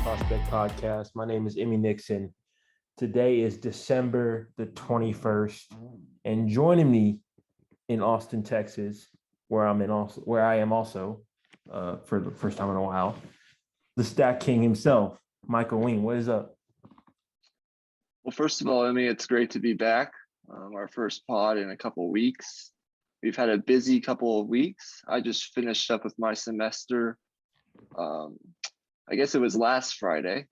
Prospect Podcast. My name is Emmy Nixon. Today is December the 21st, and joining me in Austin, Texas, where I am also for the first time in a while, the Stack King himself, Michael Wing. What is up? Well, first of all, Emmy, it's great to be back. Our first pod in a couple of weeks. We've had a busy couple of weeks. I just finished up with my semester. I guess it was last Friday,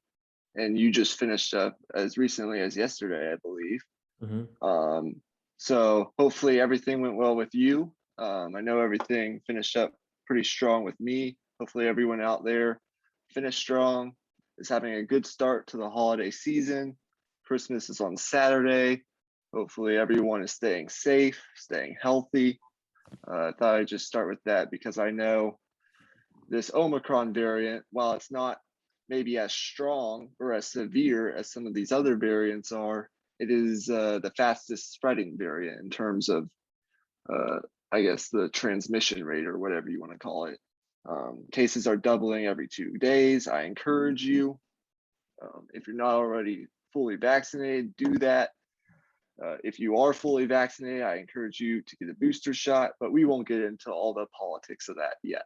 and you just finished up as recently as yesterday, I believe. Mm-hmm. So hopefully everything went well with you. I know everything finished up pretty strong with me. Hopefully everyone out there finished strong, is having a good start to the holiday season. Christmas is on Saturday. Hopefully everyone is staying safe, staying healthy. I thought I'd just start with that because I know this Omicron variant, while it's not maybe as strong or as severe as some of these other variants are, it is the fastest spreading variant in terms of, I guess, the transmission rate or whatever you want to call it. Cases are doubling every 2 days. I encourage you, if you're not already fully vaccinated, do that. If you are fully vaccinated, I encourage you to get a booster shot, but we won't get into all the politics of that yet.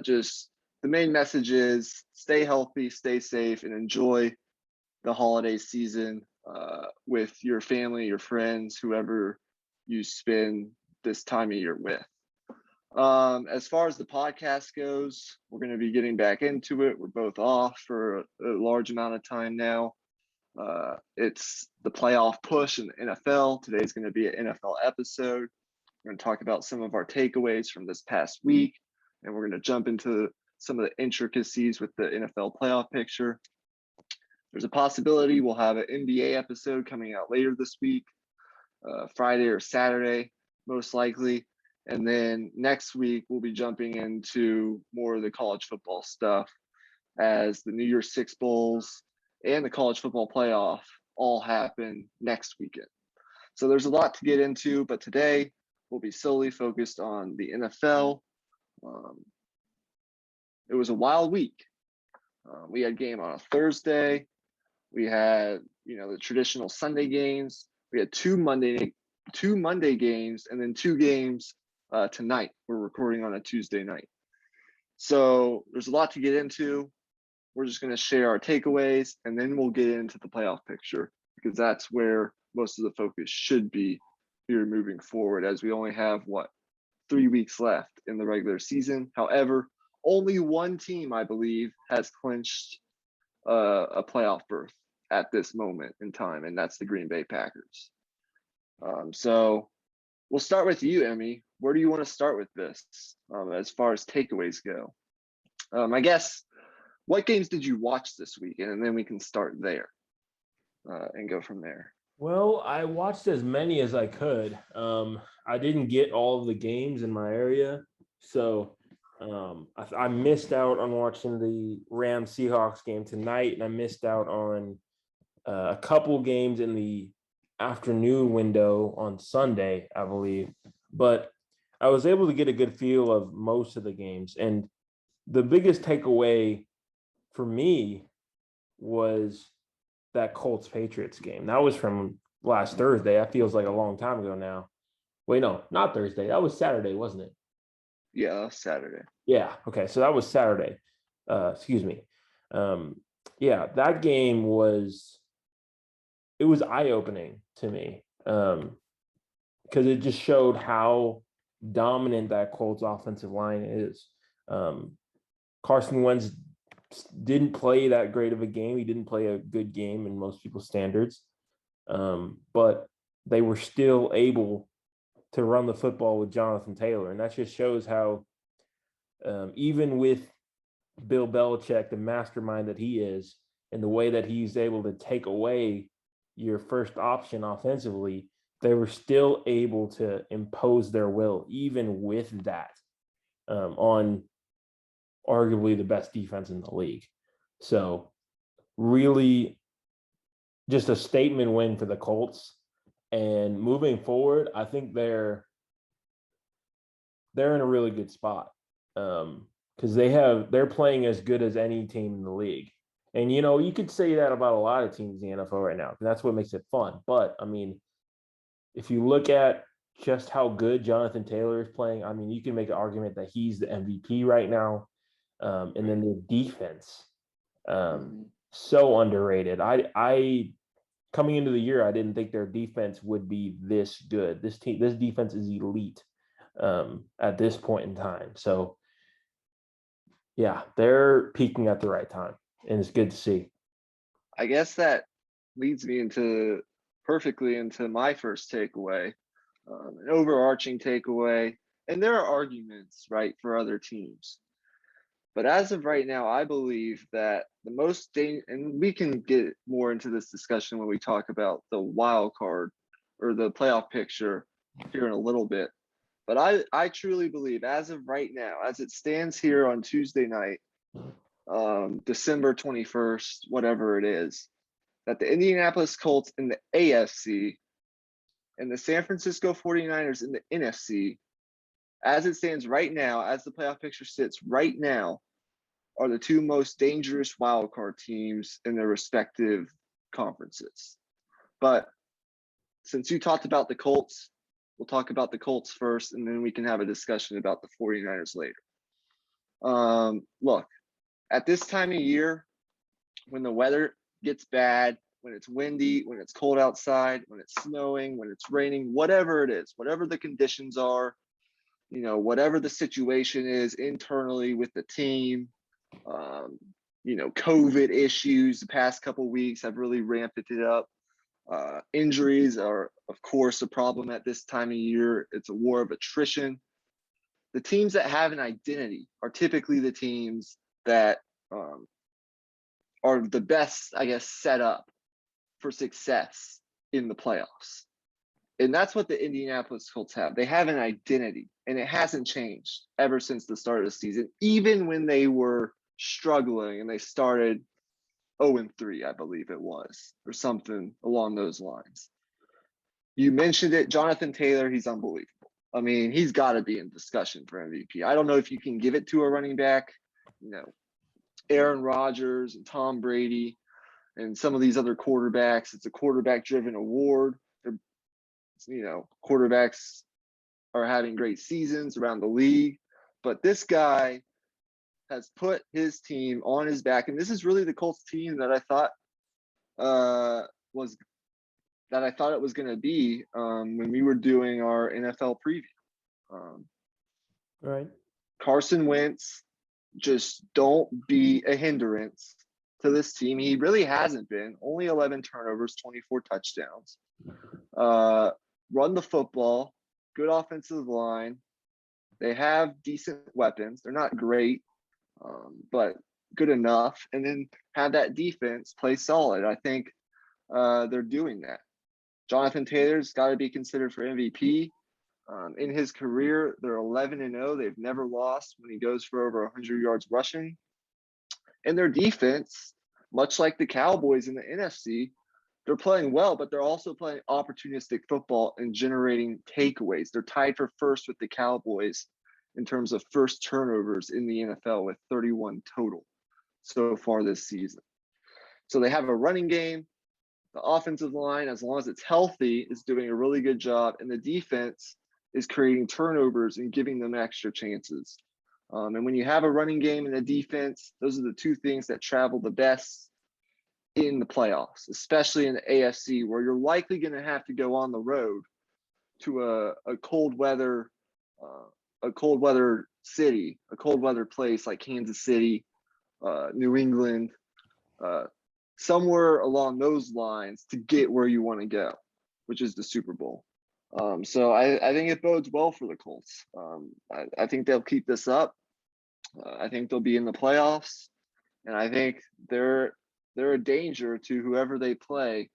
Just the main message is stay healthy, stay safe, and enjoy the holiday season with your family, your friends, whoever you spend this time of year with. As far as the podcast goes, we're going to be getting back into it. We're both off for a large amount of time now. It's the playoff push in the NFL. Today's going to be an NFL episode. We're going to talk about some of our takeaways from this past week, and we're going to jump into some of the intricacies with the NFL playoff picture. There's a possibility we'll have an NBA episode coming out later this week, Friday or Saturday, most likely. And then next week, we'll be jumping into more of the college football stuff as the New Year's Six Bowls and the college football playoff all happen next weekend. So there's a lot to get into, but today we'll be solely focused on the NFL. It was a wild week. We had a game on a Thursday. We had, the traditional Sunday games. We had two Monday games, and then 2 games tonight. We're recording on a Tuesday night. So there's a lot to get into. We're just going to share our takeaways, and then we'll get into the playoff picture because that's where most of the focus should be here moving forward, as we only have, 3 weeks left in the regular season. However, only one team, I believe, has clinched a playoff berth at this moment in time, and that's the Green Bay Packers. So we'll start with you, Emmy. Where do you want to start with this as far as takeaways go? I guess, what games did you watch this weekend? And then we can start there and go from there. Well, I watched as many as I could. I didn't get all of the games in my area, so I missed out on watching the Rams-Seahawks game tonight, and I missed out on a couple games in the afternoon window on Sunday, I believe. But I was able to get a good feel of most of the games, and the biggest takeaway for me was that Colts-Patriots game. That was from last Thursday. That feels like a long time ago now. Wait, no, not Thursday. That was Saturday, wasn't it? Yeah, Saturday. Yeah. Okay. So that was Saturday. Excuse me. Yeah, that game was eye-opening to me because it just showed how dominant that Colts offensive line is. Carson Wentz didn't play that great of a game. He didn't play a good game in most people's standards, but they were still able to run the football with Jonathan Taylor, and that just shows how even with Bill Belichick, the mastermind that he is, and the way that he's able to take away your first option offensively, they were still able to impose their will, even with that, on arguably the best defense in the league. So really just a statement win for the Colts. And moving forward, I think they're in a really good spot because they're playing as good as any team in the league. And, you could say that about a lot of teams in the NFL right now. That's what makes it fun. But, I mean, if you look at just how good Jonathan Taylor is playing, I mean, you can make an argument that he's the MVP right now. And then the defense, so underrated. I coming into the year, I didn't think their defense would be this good. This defense is elite at this point in time. So, yeah, they're peaking at the right time, and it's good to see. I guess that leads me perfectly into my first takeaway, an overarching takeaway. And there are arguments, right, for other teams. But as of right now, I believe that the most and we can get more into this discussion when we talk about the wild card or the playoff picture here in a little bit. But I truly believe, as of right now, as it stands here on Tuesday night, December 21st, whatever it is, that the Indianapolis Colts in the AFC and the San Francisco 49ers in the NFC, as it stands right now, as the playoff picture sits right now, are the two most dangerous wildcard teams in their respective conferences. But since you talked about the Colts, we'll talk about the Colts first, and then we can have a discussion about the 49ers later. Look, at this time of year, when the weather gets bad, when it's windy, when it's cold outside, when it's snowing, when it's raining, whatever it is, whatever the conditions are, whatever the situation is internally with the team, COVID issues the past couple of weeks have really ramped it up. Injuries are, of course, a problem at this time of year. It's a war of attrition. The teams that have an identity are typically the teams that are the best, I guess, set up for success in the playoffs. And that's what the Indianapolis Colts have. They have an identity, and it hasn't changed ever since the start of the season, even when they were struggling and they started 0-3, I believe it was, or something along those lines. You mentioned it, Jonathan Taylor, he's unbelievable. I mean, he's got to be in discussion for MVP. I don't know if you can give it to a running back, Aaron Rodgers and Tom Brady and some of these other quarterbacks. It's a quarterback-driven award. Quarterbacks are having great seasons around the league, but this guy has put his team on his back, and this is really the Colts team that I thought it was going to be when we were doing our NFL preview. Right. Carson Wentz, just don't be a hindrance to this team. He really hasn't been. Only 11 turnovers, 24 touchdowns. Run the football, good offensive line. They have decent weapons. They're not great, but good enough. And then have that defense play solid. I think they're doing that. Jonathan Taylor's got to be considered for MVP. In his career, they're 11-0. They've never lost when he goes for over 100 yards rushing. And their defense, much like the Cowboys in the NFC, they're playing well, but they're also playing opportunistic football and generating takeaways. They're tied for first with the Cowboys in terms of first turnovers in the NFL with 31 total so far this season. So they have a running game. The offensive line, as long as it's healthy, is doing a really good job. And the defense is creating turnovers and giving them extra chances. And when you have a running game and a defense, those are the two things that travel the best in the playoffs, especially in the AFC, where you're likely going to have to go on the road to a cold weather city, a cold weather place like Kansas City, New England, somewhere along those lines to get where you want to go, which is the Super Bowl. So I think it bodes well for the Colts. I think they'll keep this up. I think they'll be in the playoffs, and I think they're a danger to whoever they play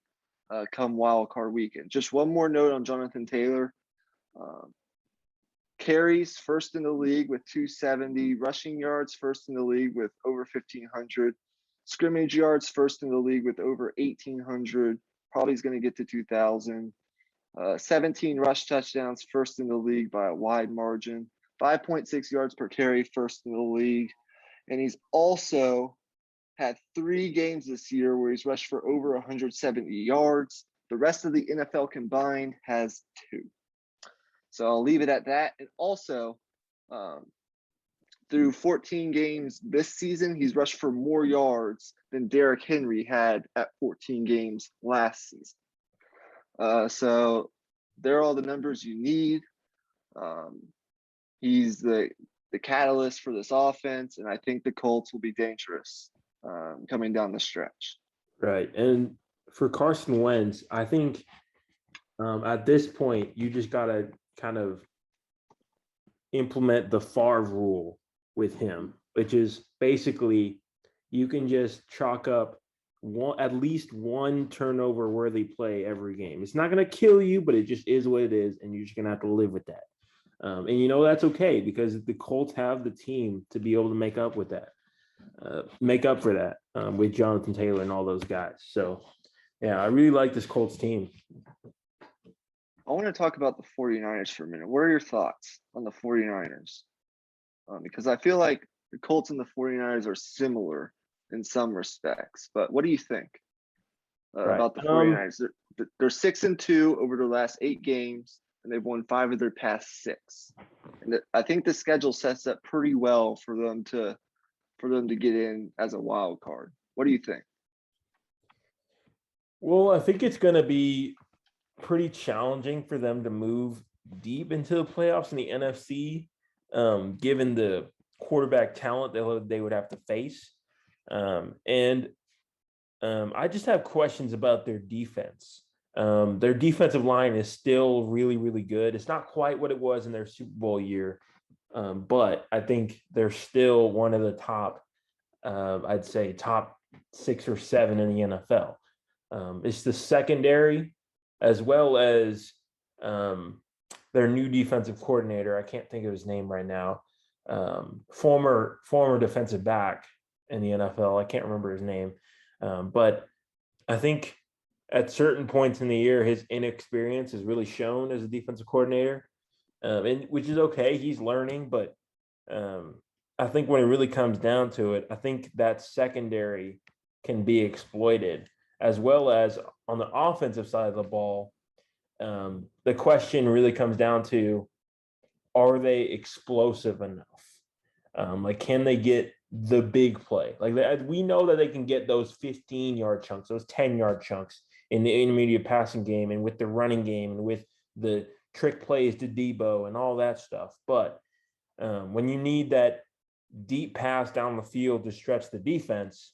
come wild card weekend. Just one more note on Jonathan Taylor. Carries first in the league with 270, rushing yards first in the league with over 1,500, scrimmage yards first in the league with over 1,800, probably is going to get to 2,000. 17 rush touchdowns first in the league by a wide margin, 5.6 yards per carry first in the league. And he's also had 3 games this year where he's rushed for over 170 yards. The rest of the NFL combined has 2. So I'll leave it at that. And also, through 14 games this season, he's rushed for more yards than Derrick Henry had at 14 games last season. So there are all the numbers you need. He's the catalyst for this offense, and I think the Colts will be dangerous coming down the stretch. Right. And for Carson Wentz, I think at this point, you just got to kind of implement the Favre rule with him, which is basically you can just chalk up at least one turnover worthy play every game. It's not going to kill you, but it just is what it is, and you're just going to have to live with that. And that's okay because the Colts have the team to be able to make up for that with Jonathan Taylor and all those guys. So, yeah, I really like this Colts team. I want to talk about the 49ers for a minute. What are your thoughts on the 49ers? Because I feel like the Colts and the 49ers are similar in some respects. But what do you think about the 49ers? They're 6-2 over their last 8 games, and they've won 5 of their past 6. And I think the schedule sets up pretty well for them to get in as a wild card. What do you think? Well, I think it's going to be pretty challenging for them to move deep into the playoffs in the NFC, given the quarterback talent that they would have to face. I just have questions about their defense. Their defensive line is still really, really good. It's not quite what it was in their Super Bowl year, but I think they're still one of the top, I'd say top 6 or 7 in the NFL. It's the secondary as well as their new defensive coordinator. I can't think of his name right now. Former defensive back in the NFL. I can't remember his name. But I think at certain points in the year, his inexperience is really shown as a defensive coordinator, and which is okay. He's learning, but I think when it really comes down to it, I think that secondary can be exploited, as well as on the offensive side of the ball. The question really comes down to, are they explosive enough? Can they get the big play? We know that they can get those 15-yard chunks, those 10-yard chunks in the intermediate passing game and with the running game and with the trick plays to Debo and all that stuff. But when you need that deep pass down the field to stretch the defense,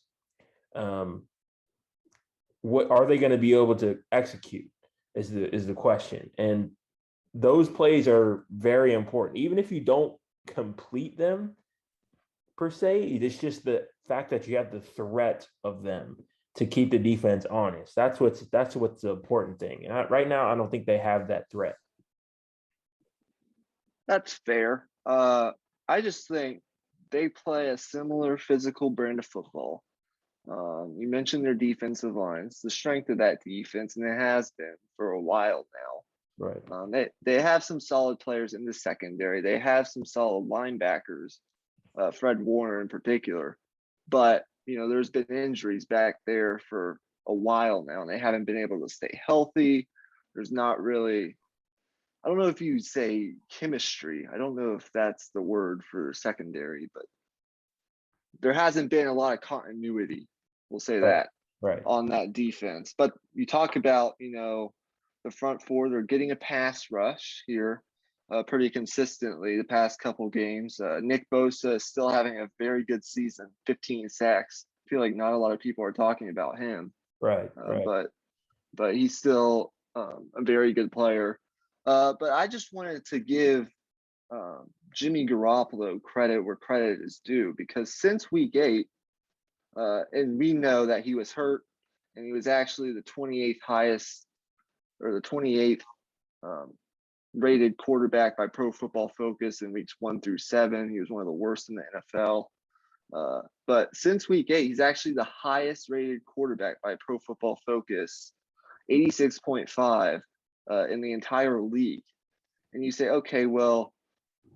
what are they going to be able to execute is the question. And those plays are very important. Even if you don't complete them per se, it's just the fact that you have the threat of them to keep the defense honest. That's what's the important thing. And right now, I don't think they have that threat. That's fair. I just think they play a similar physical brand of football. You mentioned their defensive lines, the strength of that defense, and it has been for a while now. Right. They have some solid players in the secondary. They have some solid linebackers, Fred Warner in particular. But, there's been injuries back there for a while now, and they haven't been able to stay healthy. There's not really, I don't know if you say chemistry. I don't know if that's the word for secondary, but there hasn't been a lot of continuity. We'll say that on that defense. But you talk about, the front four, they're getting a pass rush here pretty consistently the past couple games. Nick Bosa is still having a very good season, 15 sacks. I feel like not a lot of people are talking about him. Right. But he's still a very good player. But I just wanted to give Jimmy Garoppolo credit where credit is due, because since week 8, and we know that he was hurt, and he was actually the 28th highest, or the 28th rated quarterback by Pro Football Focus in weeks 1 through 7. He was one of the worst in the NFL. But since week 8, he's actually the highest rated quarterback by Pro Football Focus, 86.5 in the entire league. And you say, okay, well,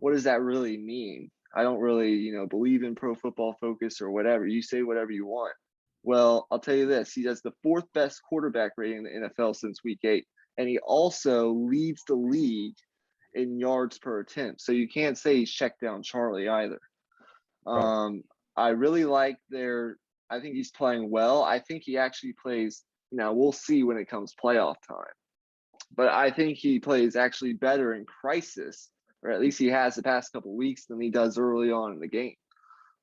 what does that really mean? I don't really, believe in Pro Football Focus or whatever. You say whatever you want. Well, I'll tell you this. He has the fourth best quarterback rating in the NFL since week 8. And he also leads the league in yards per attempt. So you can't say he's checked down Charlie either. Right. I really like I think he's playing well. I think he actually plays, we'll see when it comes playoff time. But I think he plays actually better in crisis, or at least he has the past couple of weeks, than he does early on in the game.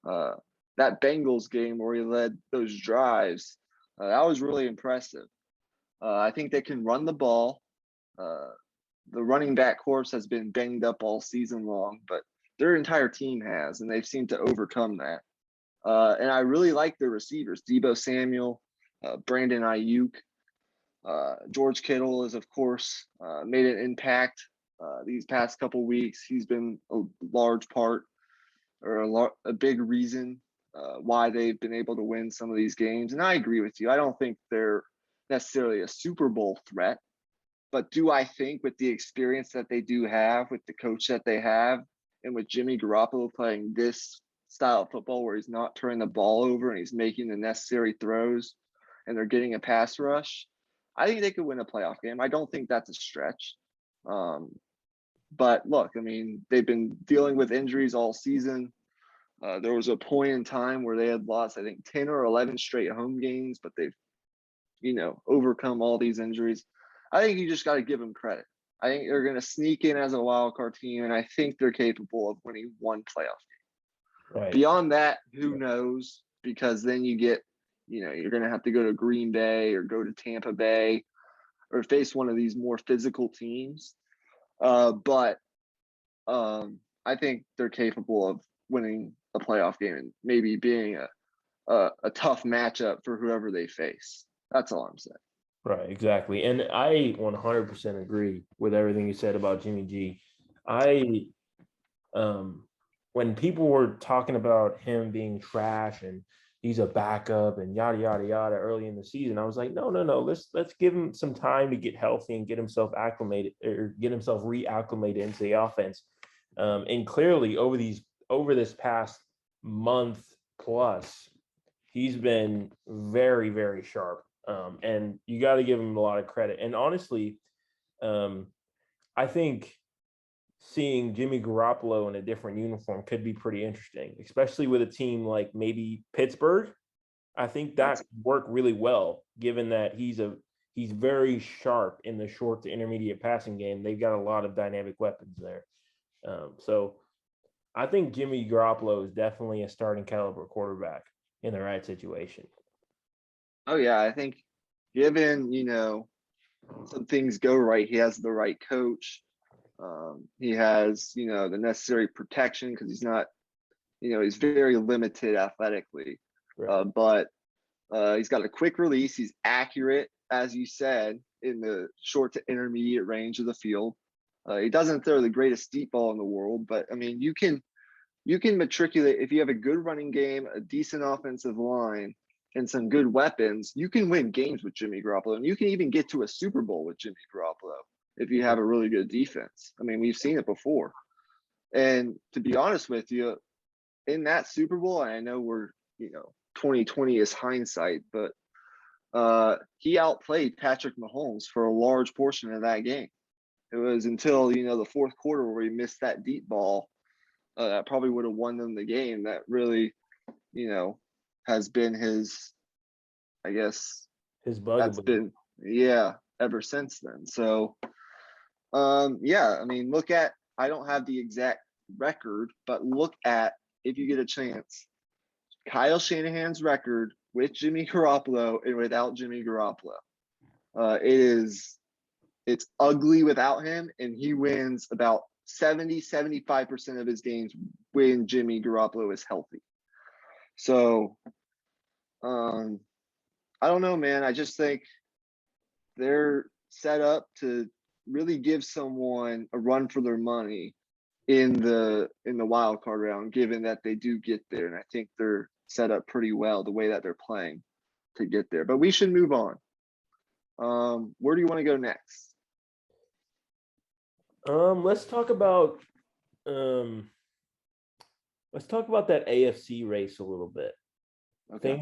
That Bengals game where he led those drives, that was really impressive. I think they can run the ball. The running back corps has been banged up all season long, but their entire team has, and they've seemed to overcome that. And I really like their receivers, Deebo Samuel, Brandon Ayuk. George Kittle is, of course, made an impact these past couple weeks. He's been a large part, or a big reason why they've been able to win some of these games. And I agree with you. I don't think they're necessarily a Super Bowl threat, but do I think with the experience that they do have, with the coach that they have, and with Jimmy Garoppolo playing this style of football where he's not turning the ball over and he's making the necessary throws and they're getting a pass rush, I think they could win a playoff game. I don't think that's a stretch. But look, I mean, they've been dealing with injuries all season. There was a point in time where they had lost, I think, 10 or 11 straight home games, but they've, overcome all these injuries. I think you just got to give them credit. I think they're going to sneak in as a wild card team, and I think they're capable of winning one playoff game. Right. Beyond that, who knows? Because then you get, you're going to have to go to Green Bay or go to Tampa Bay or face one of these more physical teams. But I think they're capable of winning a playoff game and maybe being a tough matchup for whoever they face. That's all I'm saying. Right, exactly. And I 100% agree with everything you said about Jimmy G. I when people were talking about him being trash and he's a backup and yada yada yada early in the season, I was like, no. Let's give him some time to get healthy and get himself acclimated or get himself reacclimated into the offense. And clearly over this past month plus, he's been very, very sharp. And you got to give him a lot of credit. And honestly, I think seeing Jimmy Garoppolo in a different uniform could be pretty interesting, especially with a team like maybe Pittsburgh. I think that worked really well, given that he's very sharp in the short to intermediate passing game. They've got a lot of dynamic weapons there. So I think Jimmy Garoppolo is definitely a starting caliber quarterback in the right situation. Oh yeah, I think given, some things go right, he has the right coach. He has, the necessary protection because he's not, he's very limited athletically. Right. But he's got a quick release. He's accurate, as you said, in the short to intermediate range of the field. He doesn't throw the greatest deep ball in the world, but I mean, you can matriculate if you have a good running game, a decent offensive line, and some good weapons. You can win games with Jimmy Garoppolo, and you can even get to a Super Bowl with Jimmy Garoppolo if you have a really good defense. I mean, we've seen it before. And to be honest with you, in that Super Bowl, I know we're 2020 is hindsight, but he outplayed Patrick Mahomes for a large portion of that game. It was until the fourth quarter where he missed that deep ball that probably would have won them the game. That really, has been his, I guess, His that's bugaboo. been ever since then. So, I mean, I don't have the exact record, but look at, if you get a chance, Kyle Shanahan's record with Jimmy Garoppolo and without Jimmy Garoppolo. It's ugly without him, and he wins about 75% of his games when Jimmy Garoppolo is healthy. So, I don't know, man. I just think they're set up to really give someone a run for their money in the wild card round, given that they do get there. And I think they're set up pretty well the way that they're playing to get there. But we should move on. Where do you want to go next? Let's talk about Let's talk about that AFC race a little bit. Okay.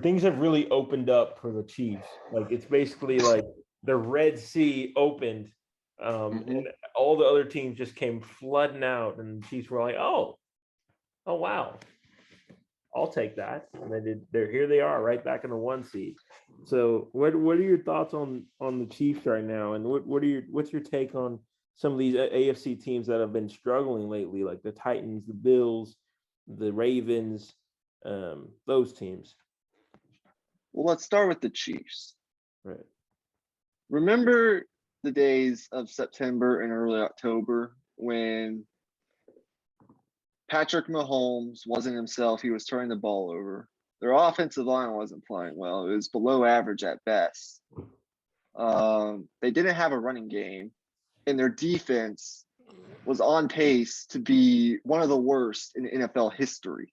Things have really opened up for the Chiefs. Like it's basically like the Red Sea opened, and all the other teams just came flooding out, and the Chiefs were like, "Oh, wow, I'll take that." And they did. They're here. They are right back in the 1 seed. So, what are your thoughts on the Chiefs right now? And what's your take on some of these AFC teams that have been struggling lately, like the Titans, the Bills, the Ravens, those teams? Well, let's start with the Chiefs. Right. Remember the days of September and early October when Patrick Mahomes wasn't himself. He was turning the ball over. Their offensive line wasn't playing well. It was below average at best. They didn't have a running game, and their defense was on pace to be one of the worst in NFL history,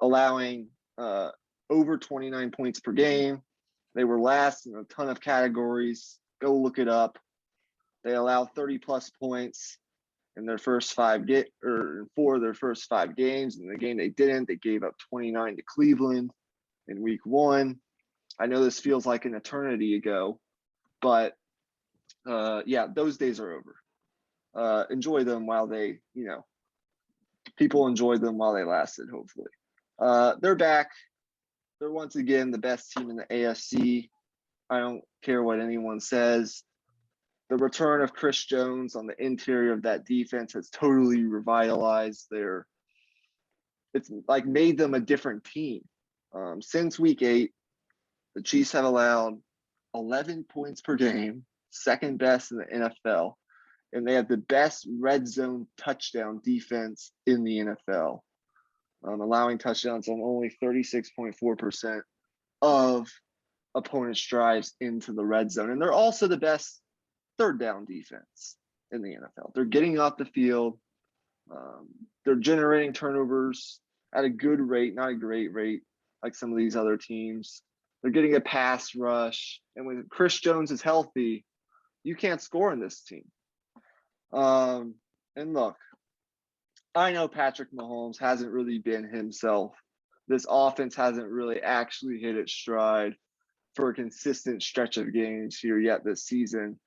allowing over 29 points per game. They were last in a ton of categories. Go look it up. They allowed 30-plus points in their first 4 of their first 5 games. In the game they didn't, they gave up 29 to Cleveland in week 1. I know this feels like an eternity ago, but yeah, those days are over. Enjoy them while they, people enjoyed them while they lasted, hopefully. They're back. They're once again the best team in the AFC. I don't care what anyone says. The return of Chris Jones on the interior of that defense has totally revitalized it's like made them a different team. Since week 8, the Chiefs have allowed 11 points per game, second best in the NFL, and they have the best red zone touchdown defense in the NFL, allowing touchdowns on only 36.4% of opponents' drives into the red zone. And they're also the best third down defense in the NFL. They're getting off the field. They're generating turnovers at a good rate, not a great rate like some of these other teams. They're getting a pass rush. And when Chris Jones is healthy, you can't score in this team. And look, I know Patrick Mahomes hasn't really been himself. This offense hasn't really actually hit its stride for a consistent stretch of games here yet this season,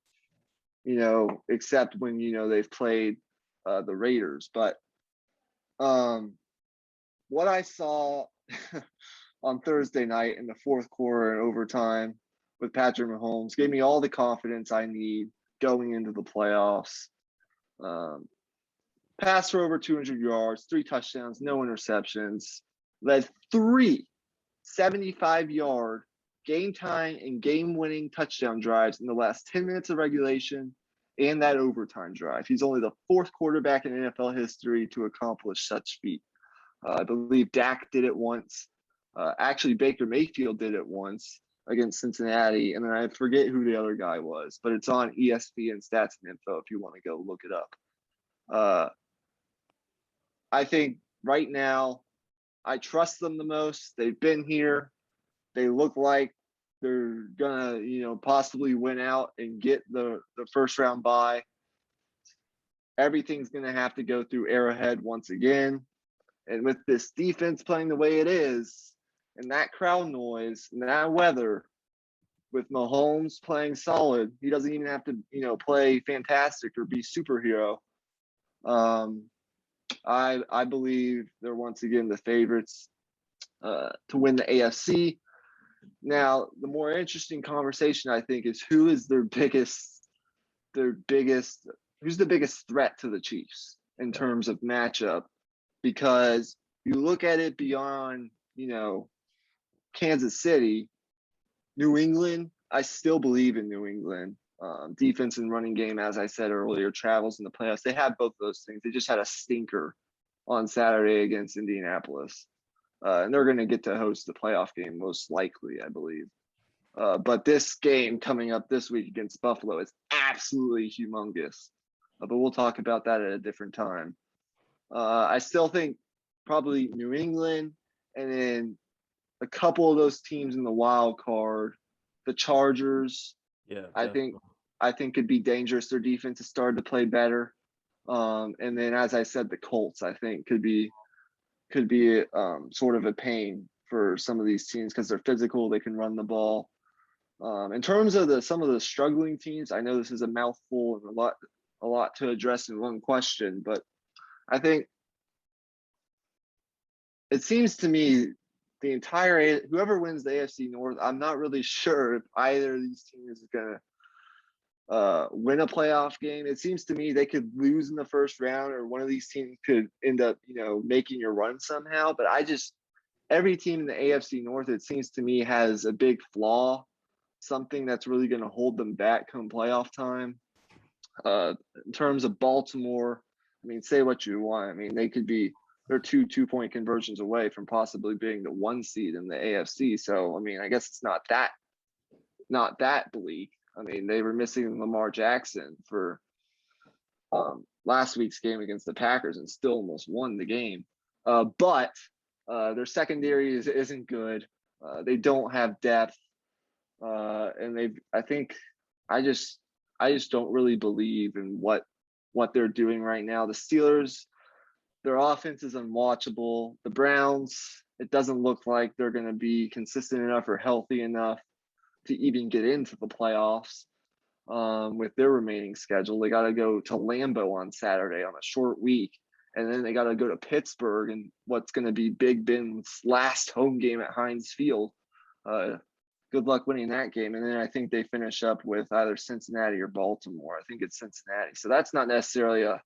except when, they've played the Raiders. But what I saw on Thursday night in the fourth quarter and overtime with Patrick Mahomes gave me all the confidence I need going into the playoffs. Passed for over 200 yards, 3 touchdowns, no interceptions, led 3 75-yard game-time and game-winning touchdown drives in the last 10 minutes of regulation and that overtime drive. He's only the 4th quarterback in NFL history to accomplish such feat. I believe Dak did it once. Actually, Baker Mayfield did it once against Cincinnati, and then I forget who the other guy was, but it's on ESPN Stats and Info if you want to go look it up. I think right now, I trust them the most. They've been here. They look like they're gonna, possibly win out and get the first round bye. Everything's gonna have to go through Arrowhead once again. And with this defense playing the way it is, and that crowd noise, and that weather, with Mahomes playing solid, he doesn't even have to, play fantastic or be superhero. I believe they're once again the favorites to win the AFC. Now, the more interesting conversation, I think, is who's the biggest threat to the Chiefs in terms of matchup, because you look at it beyond, Kansas City, New England. I still believe in New England. Defense and running game, as I said earlier, travels in the playoffs. They have both those things. They just had a stinker on Saturday against Indianapolis. And they're going to get to host the playoff game most likely, I believe. But this game coming up this week against Buffalo is absolutely humongous. But we'll talk about that at a different time. I still think probably New England, and then a couple of those teams in the wild card, the Chargers. Yeah, I think could be dangerous. Their defense has started to play better. And then, as I said, the Colts, I think, could be sort of a pain for some of these teams because they're physical. They can run the ball. In terms of some of the struggling teams, I know this is a mouthful and a lot to address in one question, but I think it seems to me whoever wins the AFC North, I'm not really sure if either of these teams is going to win a playoff game. It seems to me they could lose in the first round, or one of these teams could end up, making a run somehow. But every team in the AFC North, it seems to me, has a big flaw, something that's really going to hold them back come playoff time. In terms of Baltimore, I mean, say what you want. I mean, they're 2-point conversions away from possibly being the 1 seed in the AFC. So, I mean, I guess it's not that bleak. I mean, they were missing Lamar Jackson for last week's game against the Packers and still almost won the game. But their secondary isn't good. They don't have depth, and I just don't really believe in what they're doing right now. The Steelers, their offense is unwatchable. The Browns, it doesn't look like they're going to be consistent enough or healthy enough to even get into the playoffs with their remaining schedule. They got to go to Lambeau on Saturday on a short week, and then they got to go to Pittsburgh and what's going to be Big Ben's last home game at Heinz Field. Good luck winning that game. And then I think they finish up with either Cincinnati or Baltimore. I think it's Cincinnati. So that's not necessarily a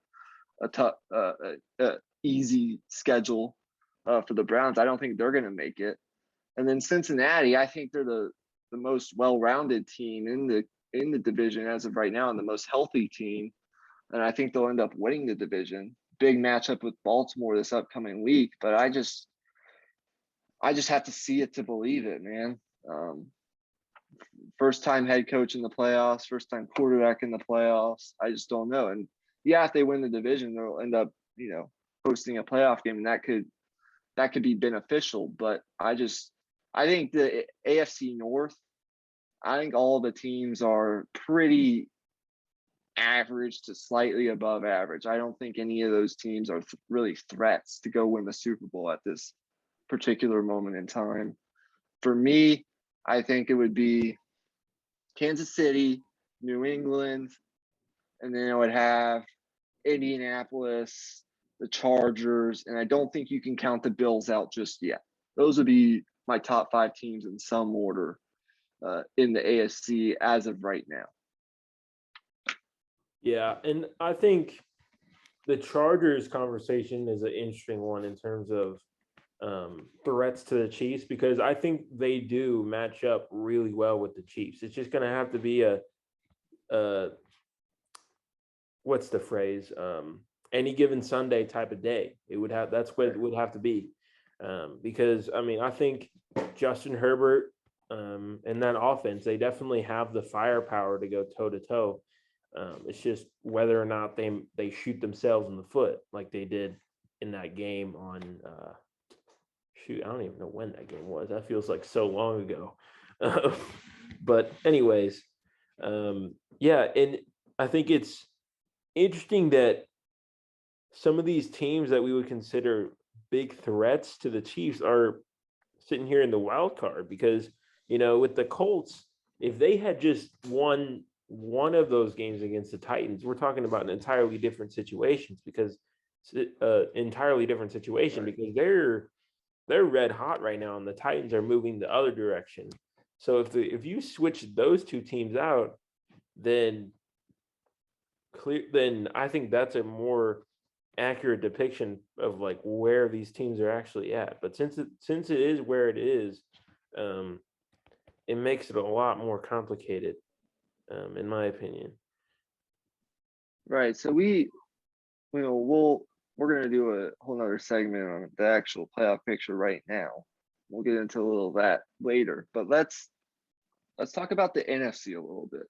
tough, easy schedule for the Browns. I don't think they're going to make it. And then Cincinnati, I think they're the most well-rounded team in the division as of right now, and the most healthy team. And I think they'll end up winning the division. Big matchup with Baltimore this upcoming week, but I just have to see it to believe it, man. First time head coach in the playoffs, first time quarterback in the playoffs. I just don't know. And yeah, if they win the division, they'll end up, hosting a playoff game, and that could be beneficial. But I think the AFC North, I think all the teams are pretty average to slightly above average. I don't think any of those teams are really threats to go win the Super Bowl at this particular moment in time. For me, I think it would be Kansas City, New England, and then I would have Indianapolis, the Chargers, and I don't think you can count the Bills out just yet. Those would be my top 5 teams in some order in the AFC as of right now. Yeah, and I think the Chargers conversation is an interesting one in terms of threats to the Chiefs, because I think they do match up really well with the Chiefs. It's just going to have to be a what's the phrase? Any given Sunday type of day. That's what it would have to be. Because I mean, I think Justin Herbert and that offense, they definitely have the firepower to go toe to toe. It's just whether or not they shoot themselves in the foot like they did in that game on I don't even know when that game was. That feels like so long ago. But anyways, yeah, and I think it's interesting that some of these teams that we would consider big threats to the Chiefs are sitting here in the wild card, because, with the Colts, if they had just won one of those games against the Titans, we're talking about an entirely different situation, because they're red hot right now, and the Titans are moving the other direction. So if you switch those two teams out, then I think that's a more accurate depiction of like where these teams are actually at. But since it is where it is, it makes it a lot more complicated, in my opinion. Right. So we're going to do a whole nother segment on the actual playoff picture right now. We'll get into a little of that later, but let's talk about the NFC a little bit.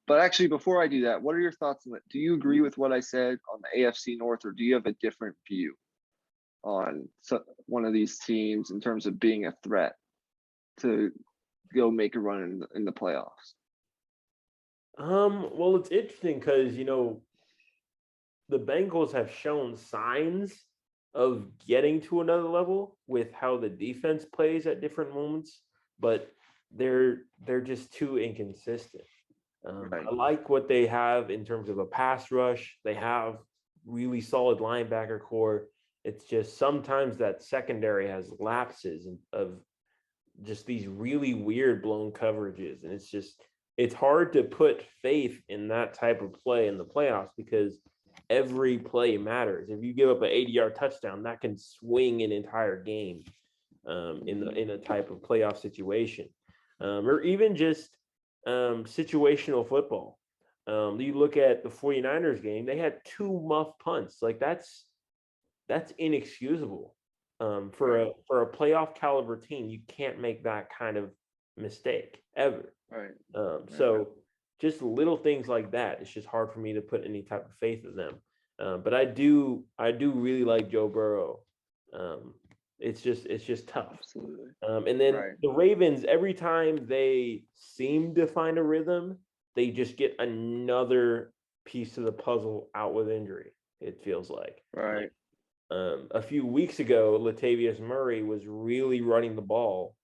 But actually, before I do that, what are your thoughts on that? Do you agree with what I said on the AFC North, or do you have a different view on one of these teams in terms of being a threat to go make a run in the playoffs? Well, it's interesting because, the Bengals have shown signs of getting to another level with how the defense plays at different moments, but they're just too inconsistent. Right. I like what they have in terms of a pass rush. They have really solid linebacker core. It's just sometimes that secondary has lapses of just these really weird blown coverages, and it's hard to put faith in that type of play in the playoffs because every play matters. If you give up an 80-yard touchdown, that can swing an entire game in a type of playoff situation, or even just situational football. You look at the 49ers game, they had 2 muff punts. Like that's inexcusable. For a playoff caliber team, you can't make that kind of mistake ever. Right. So just little things like that, it's just hard for me to put any type of faith in them. But I do really like Joe Burrow. It's just tough. Absolutely. And then Right. the Ravens, every time they seem to find a rhythm, they just get another piece of the puzzle out with injury. It feels like. Right. A few weeks ago, Latavius Murray was really running the ball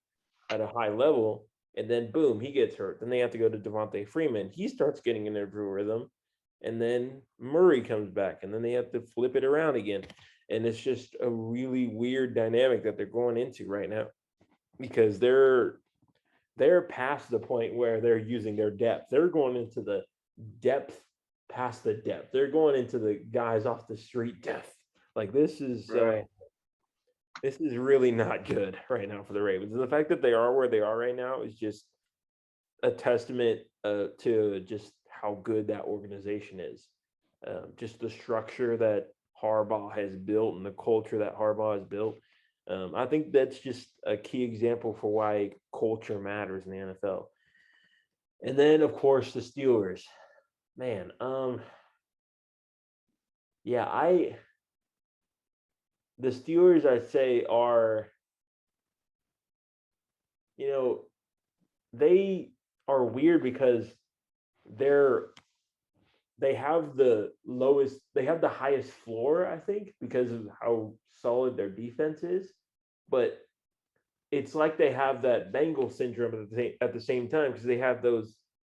at a high level, and then boom, he gets hurt. Then they have to go to Devontae Freeman. He starts getting in their rhythm, and then Murray comes back, and then they have to flip it around again. And it's just a really weird dynamic that they're going into right now because they're past the point where they're using their depth. They're going into the depth past the depth. They're going into the guys off the street depth. Like this is really not good right now for the Ravens. And the fact that they are where they are right now is just a testament to just how good that organization is. Just the structure that Harbaugh has built and the culture that Harbaugh has built. I think that's just a key example for why culture matters in the NFL. And then, of course, the Steelers. Man, yeah, the Steelers, I'd say, are, they are weird because they have the highest floor, I think, because of how solid their defense is. But it's like they have that Bengal syndrome at the same time because they have those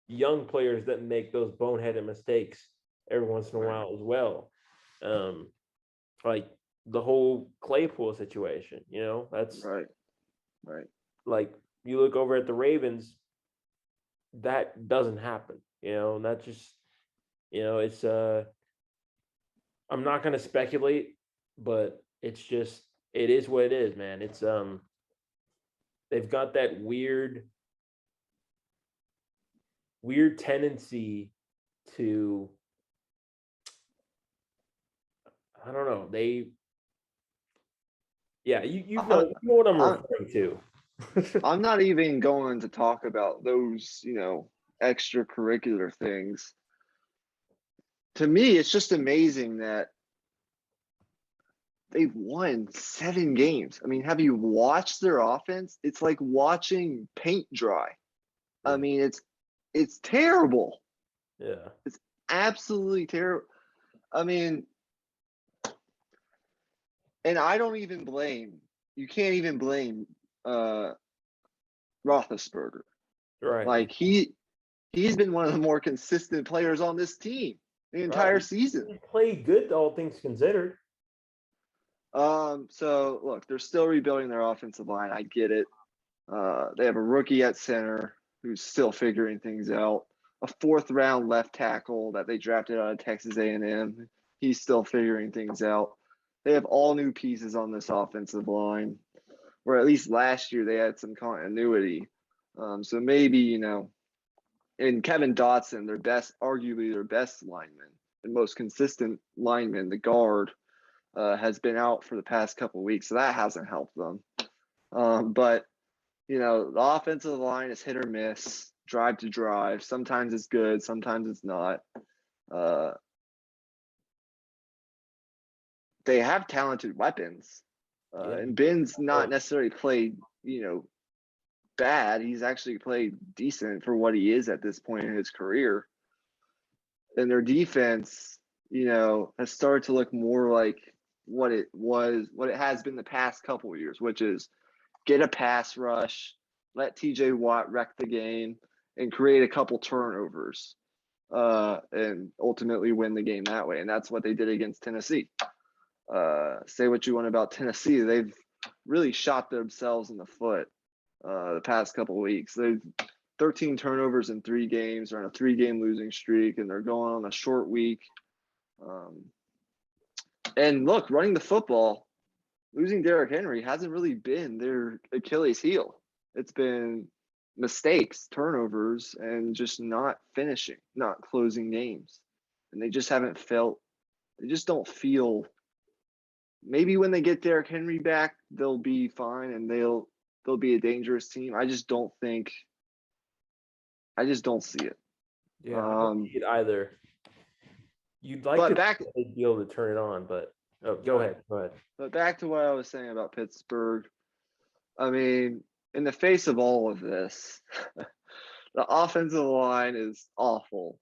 young players that make those boneheaded mistakes every once in a while as well. Like the whole Claypool situation, that's Right. like you look over at the Ravens, that doesn't happen, and that's just, it's I'm not going to speculate, but it is what it is, man. It's they've got that weird tendency to, I don't know, you know what I'm referring to. I'm not even going to talk about those, extracurricular things. To me, it's just amazing that they've won 7 games. I mean, have you watched their offense? It's like watching paint dry. Yeah. I mean, it's terrible. Yeah. It's absolutely terrible. I mean, and I don't even blame. You can't even blame Roethlisberger. Right. Like he's been one of the more consistent players on this team the entire season. He played good, all things considered. So look, they're still rebuilding their offensive line. I get it. They have a rookie at center who's still figuring things out. A 4th-round left tackle that they drafted out of Texas A&M. He's still figuring things out. They have all new pieces on this offensive line, or at least last year they had some continuity. So maybe, and Kevin Dotson, arguably their best lineman and most consistent lineman, the guard, has been out for the past couple of weeks, so that hasn't helped them. But the offensive line is hit or miss, drive to drive. Sometimes it's good, sometimes it's not. They have talented weapons, and Ben's not necessarily played, bad. He's actually played decent for what he is at this point in his career. And their defense, has started to look more like what it has been the past couple of years, which is get a pass rush, let TJ Watt wreck the game, and create a couple turnovers, and ultimately win the game that way. And that's what they did against Tennessee. Say what you want about Tennessee, they've really shot themselves in the foot the past couple of weeks. They've 13 turnovers in 3 games. They're on a 3-game losing streak, and they're going on a short week. And look, running the football, losing Derrick Henry hasn't really been their Achilles heel. It's been mistakes, turnovers, and just not finishing, not closing games. And they just haven't felt, they just don't feel. Maybe when they get Derrick Henry back, they'll be fine and they'll be a dangerous team. I just don't see it. Yeah, I don't see it either. You'd like But to be able to turn it on, but go ahead. But back to what I was saying about Pittsburgh. I mean, in the face of all of this, the offensive line is awful.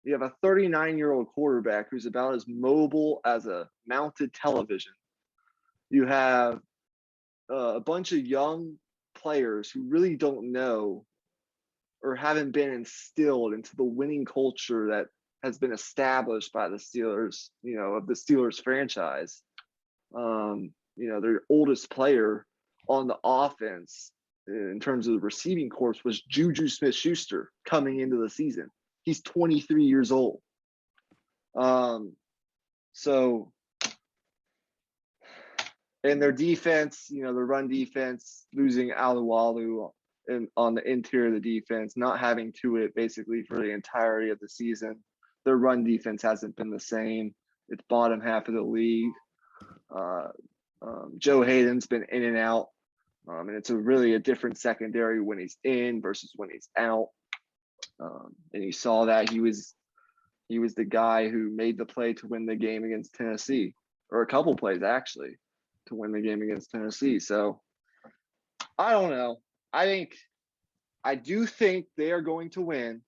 You have a 39-year-old quarterback who's about as mobile as a mounted television. You have a bunch of young players who really don't know or haven't been instilled into the winning culture that has been established by the Steelers, of the Steelers franchise. Their oldest player on the offense in terms of the receiving corps was Juju Smith-Schuster coming into the season. He's 23 years old. And their defense, their run defense, losing Alualu and on the interior of the defense, not having Tuitt basically for the entirety of the season. Their run defense hasn't been the same. It's bottom half of the league. Joe Hayden's been in and out, and it's really a different secondary when he's in versus when he's out. And you saw that he was the guy who made the play to win the game against Tennessee, or a couple plays actually, to win the game against Tennessee. So I don't know. I do think they are going to win.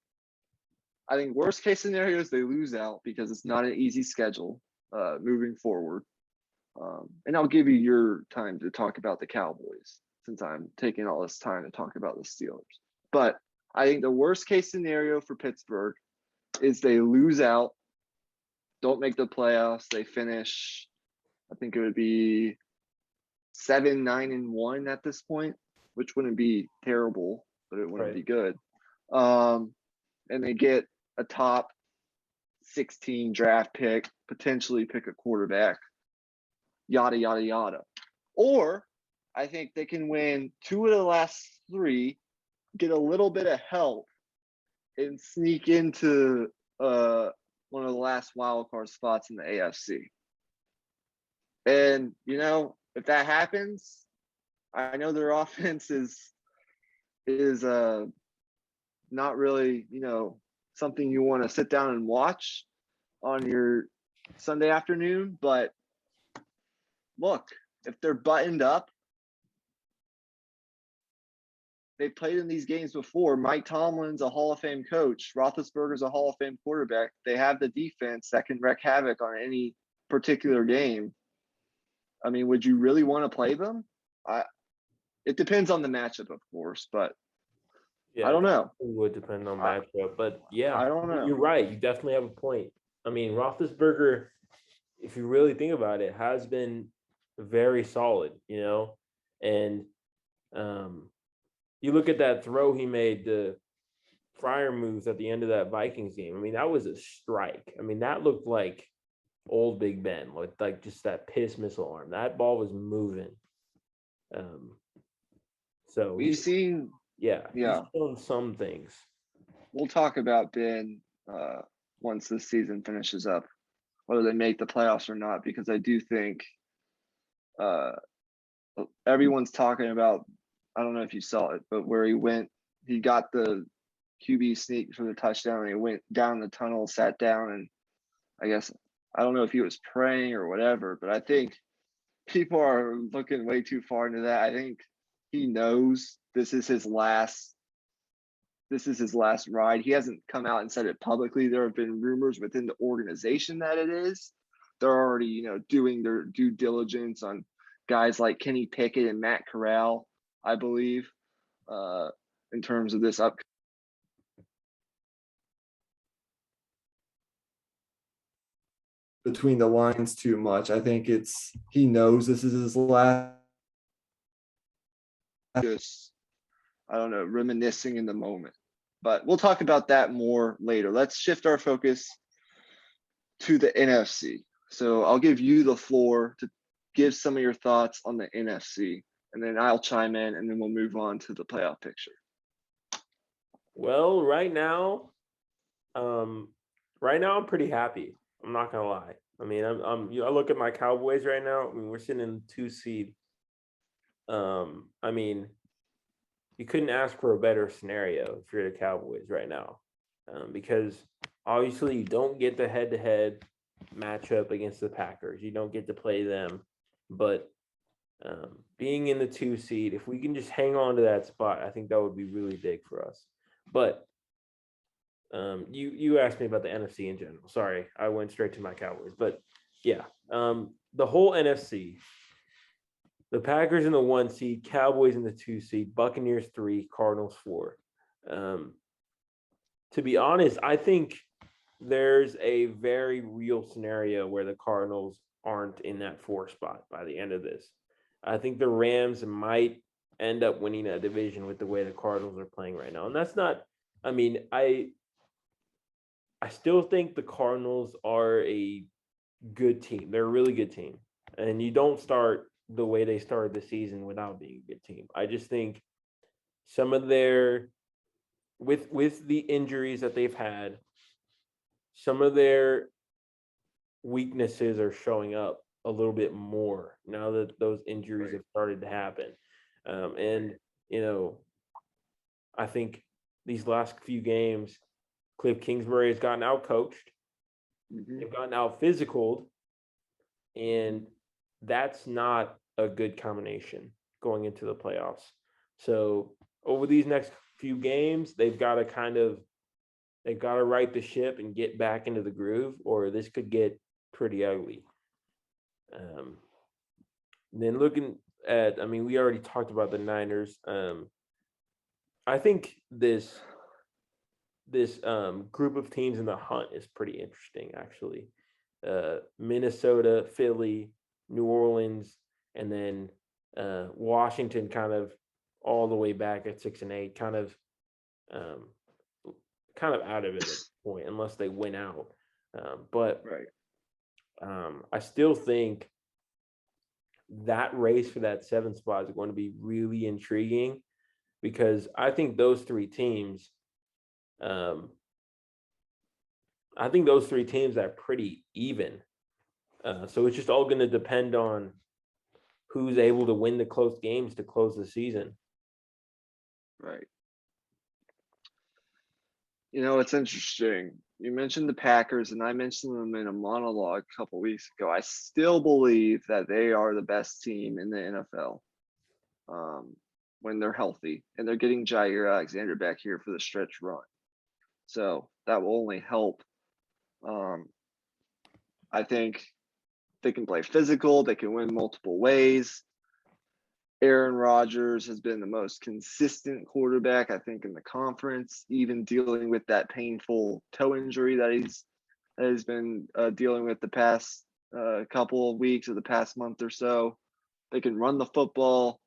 I think worst case scenario is they lose out because it's not an easy schedule moving forward. And I'll give you your time to talk about the Cowboys since I'm taking all this time to talk about the Steelers. But I think the worst case scenario for Pittsburgh is they lose out, don't make the playoffs. They finish, I think it would be 7-9-1 at this point, which wouldn't be terrible, but it wouldn't be good. And they get a top 16 draft pick, potentially pick a quarterback, yada, yada, yada. Or I think they can win 2 of the last 3, get a little bit of help, and sneak into one of the last wild card spots in the AFC. And, if that happens, I know their offense is not really, something you want to sit down and watch on your Sunday afternoon. But look, if they're buttoned up, they've played in these games before. Mike Tomlin's a Hall of Fame coach. Roethlisberger's a Hall of Fame quarterback. They have the defense that can wreak havoc on any particular game. I mean, would you really want to play them? It depends on the matchup, of course, but yeah, I don't know. It would depend on matchup, but yeah, I don't know. You're right. You definitely have a point. I mean, Roethlisberger, if you really think about it, has been very solid, and you look at that throw he made, the Fryer moves at the end of that Vikings game. I mean, that was a strike. I mean, that looked like old Big Ben, like just that piss missile arm. That ball was moving. So we've seen, he's shown some things. We'll talk about Ben once the season finishes up, whether they make the playoffs or not, because I do think everyone's talking about, I don't know if you saw it, but where he got the QB sneak for the touchdown, and he went down the tunnel, sat down, and I don't know if he was praying or whatever, but I think people are looking way too far into that. I think he knows this is his last this is his last ride. He hasn't come out and said it publicly. There have been rumors within the organization that it is. They're already, doing their due diligence on guys like Kenny Pickett and Matt Corral, I believe, in terms of this up. Between the lines too much. I think he knows this is his last. Just, I don't know, reminiscing in the moment. But we'll talk about that more later. Let's shift our focus to the NFC. So I'll give you the floor to give some of your thoughts on the NFC, and then I'll chime in, and then we'll move on to the playoff picture. Well, right now I'm pretty happy. I'm not gonna lie. I mean, I look at my Cowboys right now. I mean, we're sitting in 2 seed. I mean, you couldn't ask for a better scenario if you're the Cowboys right now, because obviously you don't get the head-to-head matchup against the Packers. You don't get to play them, but being in the 2 seed, if we can just hang on to that spot, I think that would be really big for us. But you asked me about the NFC in general. Sorry, I went straight to my Cowboys. But yeah, the whole NFC, the Packers in the 1 seed, Cowboys in the 2 seed, Buccaneers 3, Cardinals 4. To be honest, I think there's a very real scenario where the Cardinals aren't in that 4 spot by the end of this. I think the Rams might end up winning that division with the way the Cardinals are playing right now. And that's not, I mean, I still think the Cardinals are a good team. They're a really good team. And you don't start the way they started the season without being a good team. I just think some of their, with the injuries that they've had, some of their weaknesses are showing up a little bit more now that those injuries have started to happen. And, I think these last few games, Cliff Kingsbury has gotten out coached. They've gotten out physical, and that's not a good combination going into the playoffs. So over these next few games, they've got to right the ship and get back into the groove, or this could get pretty ugly. Then looking at, I mean, we already talked about the Niners. I think this group of teams in the hunt is pretty interesting, actually. Minnesota, Philly, New Orleans, and then Washington kind of all the way back at 6 and 8, kind of out of it at this point, unless they win out. But I still think that race for that 7th spot is going to be really intriguing, because I think those 3 teams, are pretty even. So it's just all going to depend on who's able to win the close games to close the season. Right. It's interesting. You mentioned the Packers, and I mentioned them in a monologue a couple weeks ago. I still believe that they are the best team in the NFL when they're healthy, and they're getting Jair Alexander back here for the stretch run. So that will only help. I think they can play physical. They can win multiple ways. Aaron Rodgers has been the most consistent quarterback, I think, in the conference, even dealing with that painful toe injury that he's been dealing with the past couple of weeks or the past month or so. They can run the football.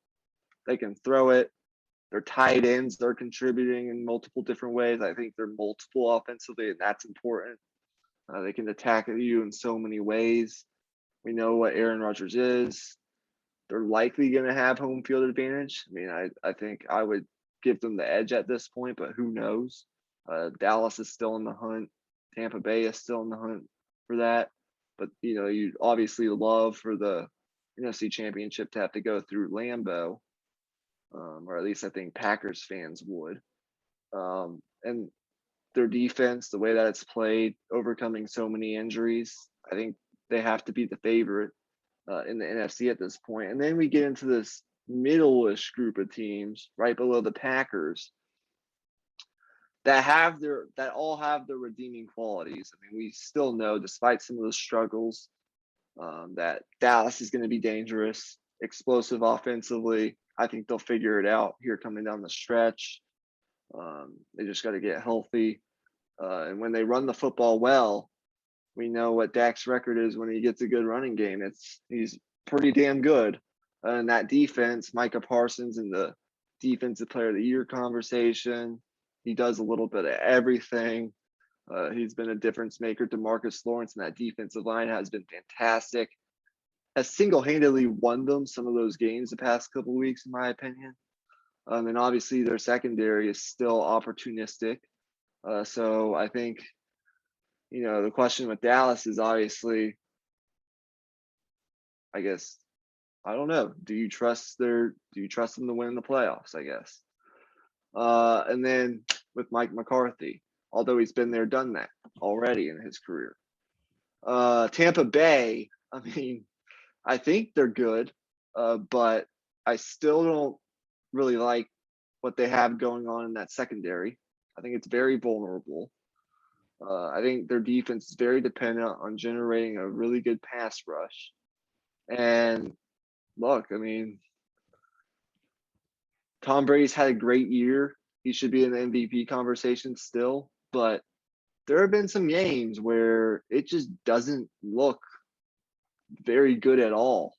They can throw it. Their tight ends are contributing in multiple different ways. I think they're multiple offensively, and that's important. They can attack you in so many ways. We know what Aaron Rodgers is. They're likely going to have home field advantage. I mean, I think I would give them the edge at this point, but who knows? Dallas is still in the hunt. Tampa Bay is still in the hunt for that. But, you'd obviously love for the NFC Championship to have to go through Lambeau, or at least I think Packers fans would. And their defense, the way that it's played, overcoming so many injuries, I think they have to be the favorite in the NFC at this point. And then we get into this middle-ish group of teams right below the Packers. that all have their redeeming qualities. I mean, we still know, despite some of the struggles, that Dallas is going to be dangerous, explosive offensively. I think they'll figure it out here coming down the stretch. They just got to get healthy. And when they run the football well, we know what Dak's record is when he gets a good running game. He's pretty damn good. And that defense, Micah Parsons in the Defensive Player of the Year conversation. He does a little bit of everything. He's been a difference maker. DeMarcus Lawrence and that defensive line has been fantastic. Has single-handedly won them some of those games the past couple of weeks, in my opinion. And obviously their secondary is still opportunistic. So I think, the question with Dallas is obviously, I guess, I don't know. Do you trust them to win the playoffs, I guess? And then with Mike McCarthy, although he's been there, done that already in his career. Tampa Bay, I mean, I think they're good, but I still don't really like what they have going on in that secondary. I think it's very vulnerable. I think their defense is very dependent on generating a really good pass rush. And look, I mean, Tom Brady's had a great year. He should be in the MVP conversation still, but there have been some games where it just doesn't look very good at all.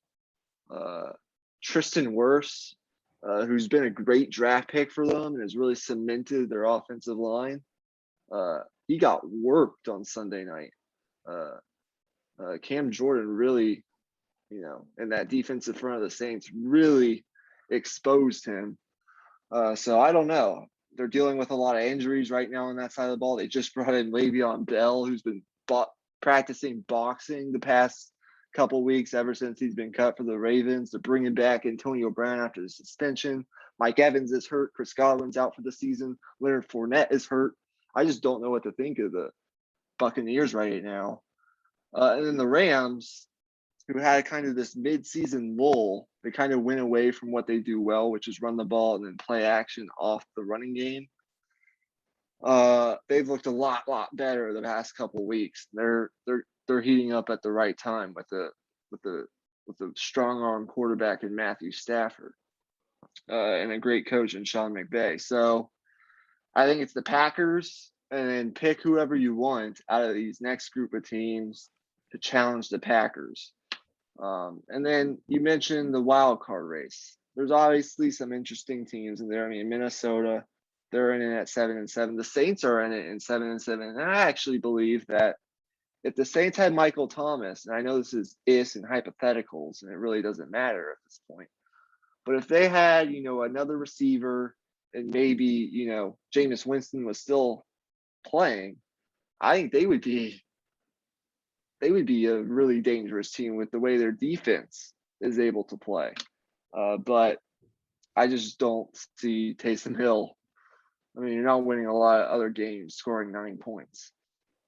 Tristan Wirfs, who's been a great draft pick for them and has really cemented their offensive line, he got worked on Sunday night. Cam Jordan really, in that defensive front of the Saints really exposed him. So I don't know. They're dealing with a lot of injuries right now on that side of the ball. They just brought in Le'Veon Bell, who's been practicing boxing the past couple weeks ever since he's been cut for the Ravens. They're bringing back Antonio Brown after the suspension. Mike Evans is hurt. Chris Godwin's out for the season. Leonard Fournette is hurt. I just don't know what to think of the Buccaneers right now. And then the Rams, who had kind of this mid-season lull, they kind of went away from what they do well, which is run the ball and then play action off the running game. They've looked a lot better the past couple of weeks. They're heating up at the right time with the strong arm quarterback in Matthew Stafford, and a great coach in Sean McVay. So I think it's the Packers, and then pick whoever you want out of these next group of teams to challenge the Packers. And then you mentioned the wild card race. There's obviously some interesting teams in there. I mean, Minnesota, they're in it at 7-7. The Saints are in it in 7-7. And I actually believe that if the Saints had Michael Thomas, and I know this is ifs and hypotheticals, and it really doesn't matter at this point, but if they had, another receiver and maybe, Jameis Winston was still playing, I think they would be a really dangerous team with the way their defense is able to play. But I just don't see Taysom Hill. I mean, you're not winning a lot of other games scoring 9 points.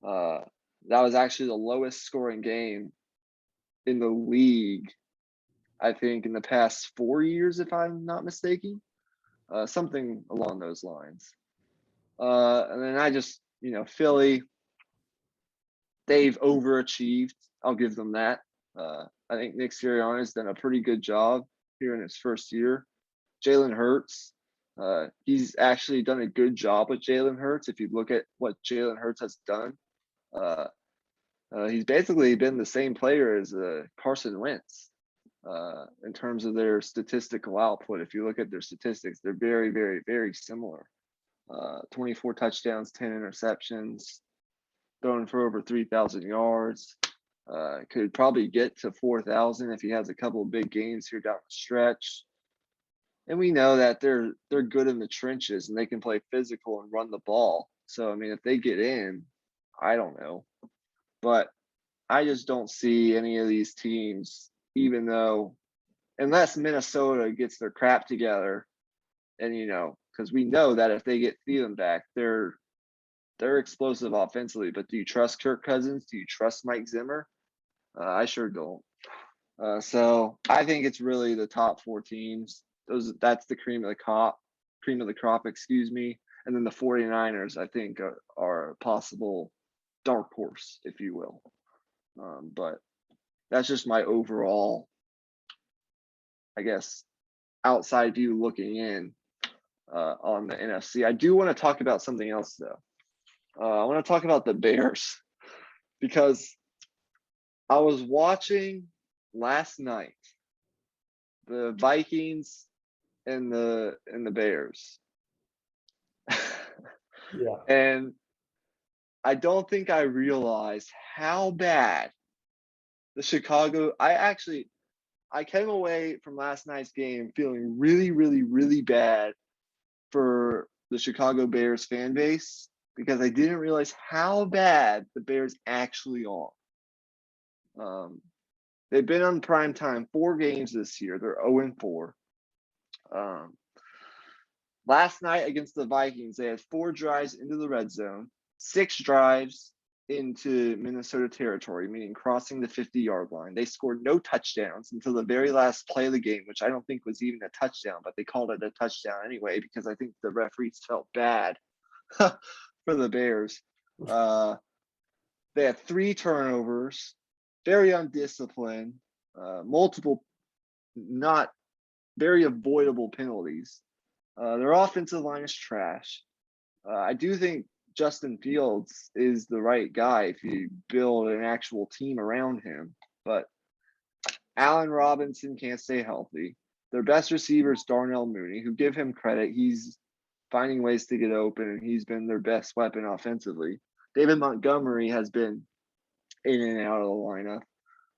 That was actually the lowest scoring game in the league, I think, in the past 4 years, if I'm not mistaken. Something along those lines. And then I just, Philly, they've overachieved. I'll give them that. I think Nick Sirianni's done a pretty good job here in his first year. Jalen Hurts, he's actually done a good job with Jalen Hurts. If you look at what Jalen Hurts has done, he's basically been the same player as Carson Wentz in terms of their statistical output. If you look at their statistics, they're very, very, very similar. 24 touchdowns, 10 interceptions, throwing for over 3,000 yards. Could probably get to 4,000 if he has a couple of big games here down the stretch. And we know that they're good in the trenches and they can play physical and run the ball. So, I mean, if they get in, I don't know. But I just don't see any of these teams, even though, unless Minnesota gets their crap together, and, because we know that if they get Thielen back, they're explosive offensively. But do you trust Kirk Cousins? Do you trust Mike Zimmer? I sure don't. So I think it's really the top 4 teams. That's the cream of the crop, excuse me. And then the 49ers, I think, are a possible dark horse, if you will. But that's just my overall, I guess, outside view looking in on the NFC. I do want to talk about something else, though. I want to talk about the Bears because I was watching last night the Vikings and the Bears. Yeah. And I don't think I realized how bad the Chicago. I came away from last night's game feeling really, really, really bad for the Chicago Bears fan base because I didn't realize how bad the Bears actually are. They've been on prime time 4 games this year. They're 0-4. Last night against the Vikings, they had 4 drives into the red zone, 6 drives into Minnesota territory, meaning crossing the 50-yard line. They scored no touchdowns until the very last play of the game, which I don't think was even a touchdown, but they called it a touchdown anyway because I think the referees felt bad for the Bears. They had 3 turnovers, very undisciplined, multiple not very avoidable penalties. Their offensive line is trash. I do think Justin Fields is the right guy if you build an actual team around him. But Allen Robinson can't stay healthy. Their best receiver is Darnell Mooney, who, give him credit, he's finding ways to get open, and he's been their best weapon offensively. David Montgomery has been in and out of the lineup.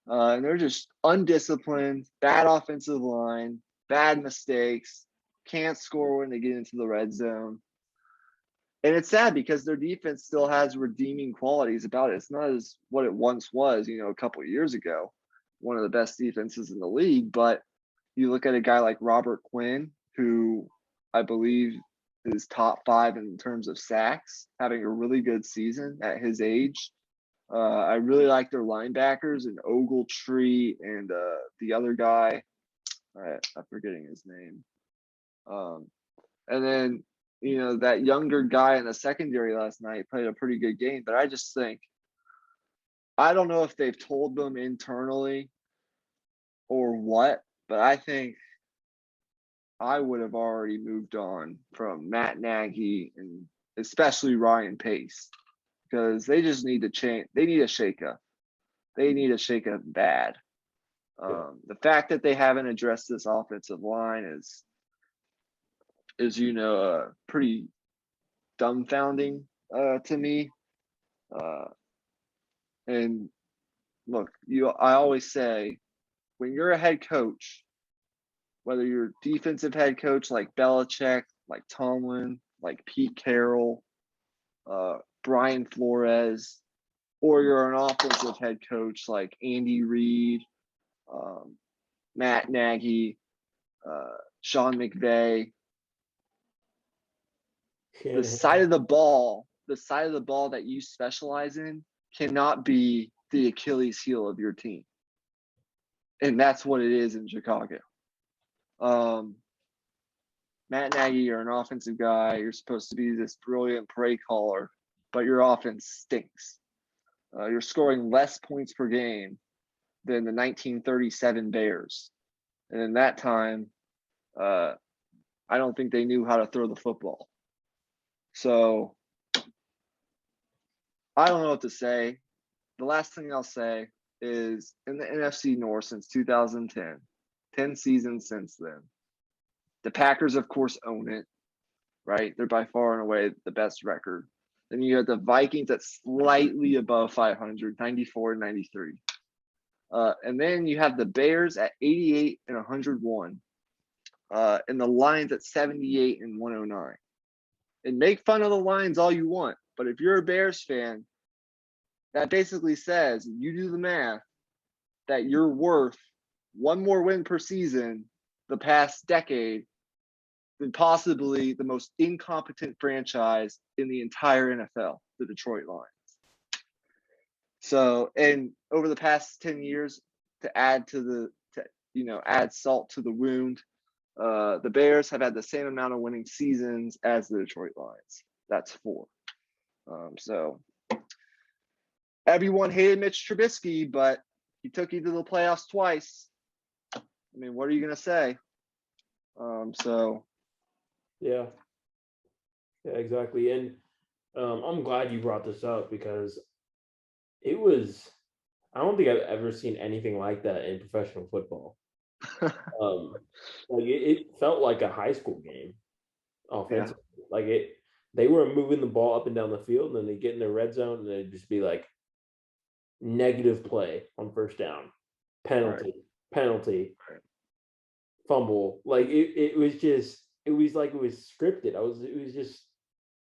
And they're just undisciplined, bad offensive line, bad mistakes, can't score when they get into the red zone. And it's sad because their defense still has redeeming qualities about it. It's not as what it once was, a couple of years ago, one of the best defenses in the league. But you look at a guy like Robert Quinn, who I believe is top 5 in terms of sacks, having a really good season at his age. I really like their linebackers and Ogletree and the other guy. I'm forgetting his name. And then, that younger guy in the secondary last night played a pretty good game. But I just think, I don't know if they've told them internally or what, but I think I would have already moved on from Matt Nagy and especially Ryan Pace because they just need to change. They need a shakeup. They need a shakeup bad. The fact that they haven't addressed this offensive line is pretty dumbfounding to me. And look, I always say, when you're a head coach, whether you're defensive head coach like Belichick, like Tomlin, like Pete Carroll, Brian Flores, or you're an offensive head coach like Andy Reid, Matt Nagy, Sean McVay, the side of the ball that you specialize in cannot be the Achilles heel of your team. And that's what it is in Chicago. Matt Nagy, you're an offensive guy. You're supposed to be this brilliant play caller, but your offense stinks. You're scoring less points per game than the 1937 Bears. And in that time, I don't think they knew how to throw the football. So I don't know what to say. The last thing I'll say is, in the NFC North since 2010, 10 seasons since then, the Packers, of course, own it, right? They're by far and away the best record. Then you have the Vikings that's slightly above 500, 94 and 93. And then you have the Bears at 88 and 101. And the Lions at 78 and 109. And make fun of the Lions all you want, but if you're a Bears fan, that basically says, you do the math, that you're worth one more win per season the past decade than possibly the most incompetent franchise in the entire NFL, the Detroit Lions. So, and over the past 10 years, to add salt to the wound, The Bears have had the same amount of winning seasons as the Detroit Lions. That's 4. So everyone hated Mitch Trubisky, but he took you to the playoffs twice. I mean, what are you going to say? Yeah, exactly. And I'm glad you brought this up because it was, I don't think I've ever seen anything like that in professional football. Like it felt like a high school game offensively. Like they were moving the ball up and down the field, and then they get in the red zone, and they'd just be like negative play on first down, penalty, fumble. Like it was just, it was like it was scripted. It was just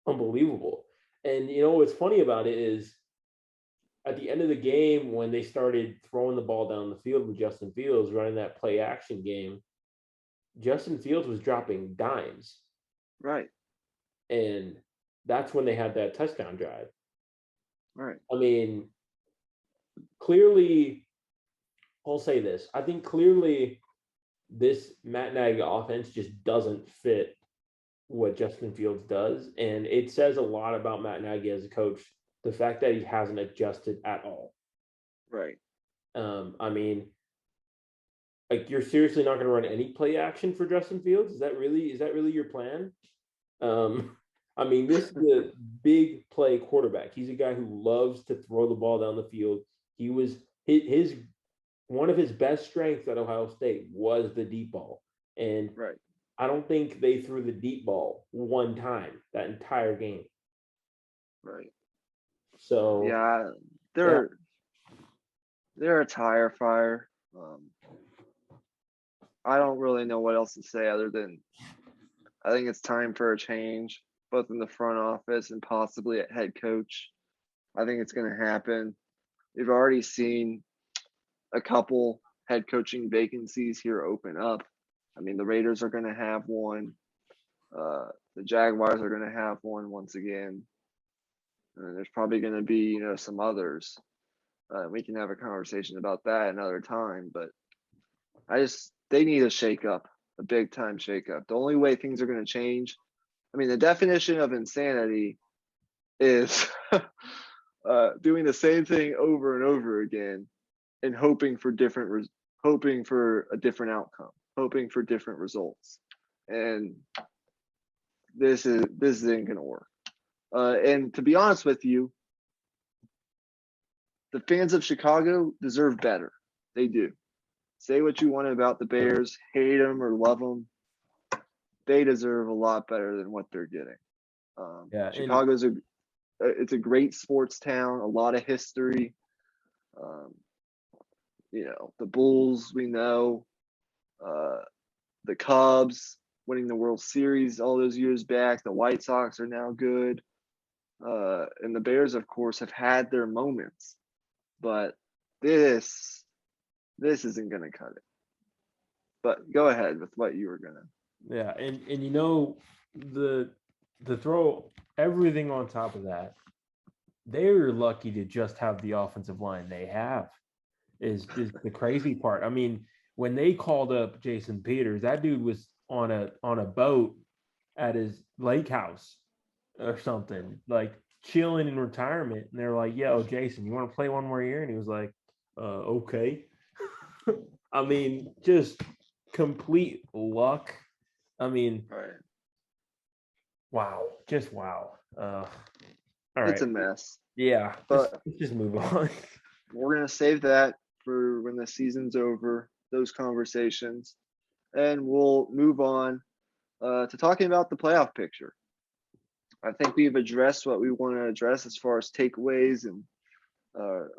unbelievable. And what's funny about it is at the end of the game when they started throwing the ball down the field with Justin Fields running that play action game, Justin Fields was dropping dimes. Right. And that's when they had that touchdown drive. Right. I mean, clearly, I'll say this. I think clearly this Matt Nagy offense just doesn't fit what Justin Fields does. And it says a lot about Matt Nagy as a coach, the fact that he hasn't adjusted at all. Right. I mean, like you're seriously not going to run any play action for Justin Fields? Is that really your plan? I mean, this is a big play quarterback. He's a guy who loves to throw the ball down the field. He was his one of his best strengths at Ohio State was the deep ball. And right. I don't think they threw the deep ball one time that entire game. Right. So yeah, they're a tire fire. I don't really know what else to say other than I think it's time for a change, both in the front office and possibly at head coach. I think it's going to happen. We've already seen a couple head coaching vacancies here open up. I mean, the Raiders are going to have one. The Jaguars are going to have one once again. And there's probably going to be, some others. We can have a conversation about that another time. But they need a shakeup, a big time shakeup. The only way things are going to change, I mean, the definition of insanity is doing the same thing over and over again and hoping for a different outcome, hoping for different results. And this isn't going to work. And to be honest with you, the fans of Chicago deserve better. They do. Say what you want about the Bears, hate them or love them. They deserve a lot better than what they're getting. Chicago's it's a great sports town, a lot of history. The Bulls, we know, the Cubs winning the World Series all those years back. The White Sox are now good. And the Bears, of course, have had their moments. But this isn't going to cut it. But go ahead with what you were going to. Yeah, and to throw everything on top of that, they're lucky to just have the offensive line they have is the crazy part. I mean, when they called up Jason Peters, that dude was on a boat at his lake house or something, like chilling in retirement. And they're like, yo, Jason, you want to play one more year? And he was like, okay. I mean, just complete luck. I mean, right. Wow. Just wow. All right. It's a mess. Yeah. But let's just move on. We're going to save that for when the season's over, those conversations. And we'll move on to talking about the playoff picture. I think we've addressed what we want to address as far as takeaways and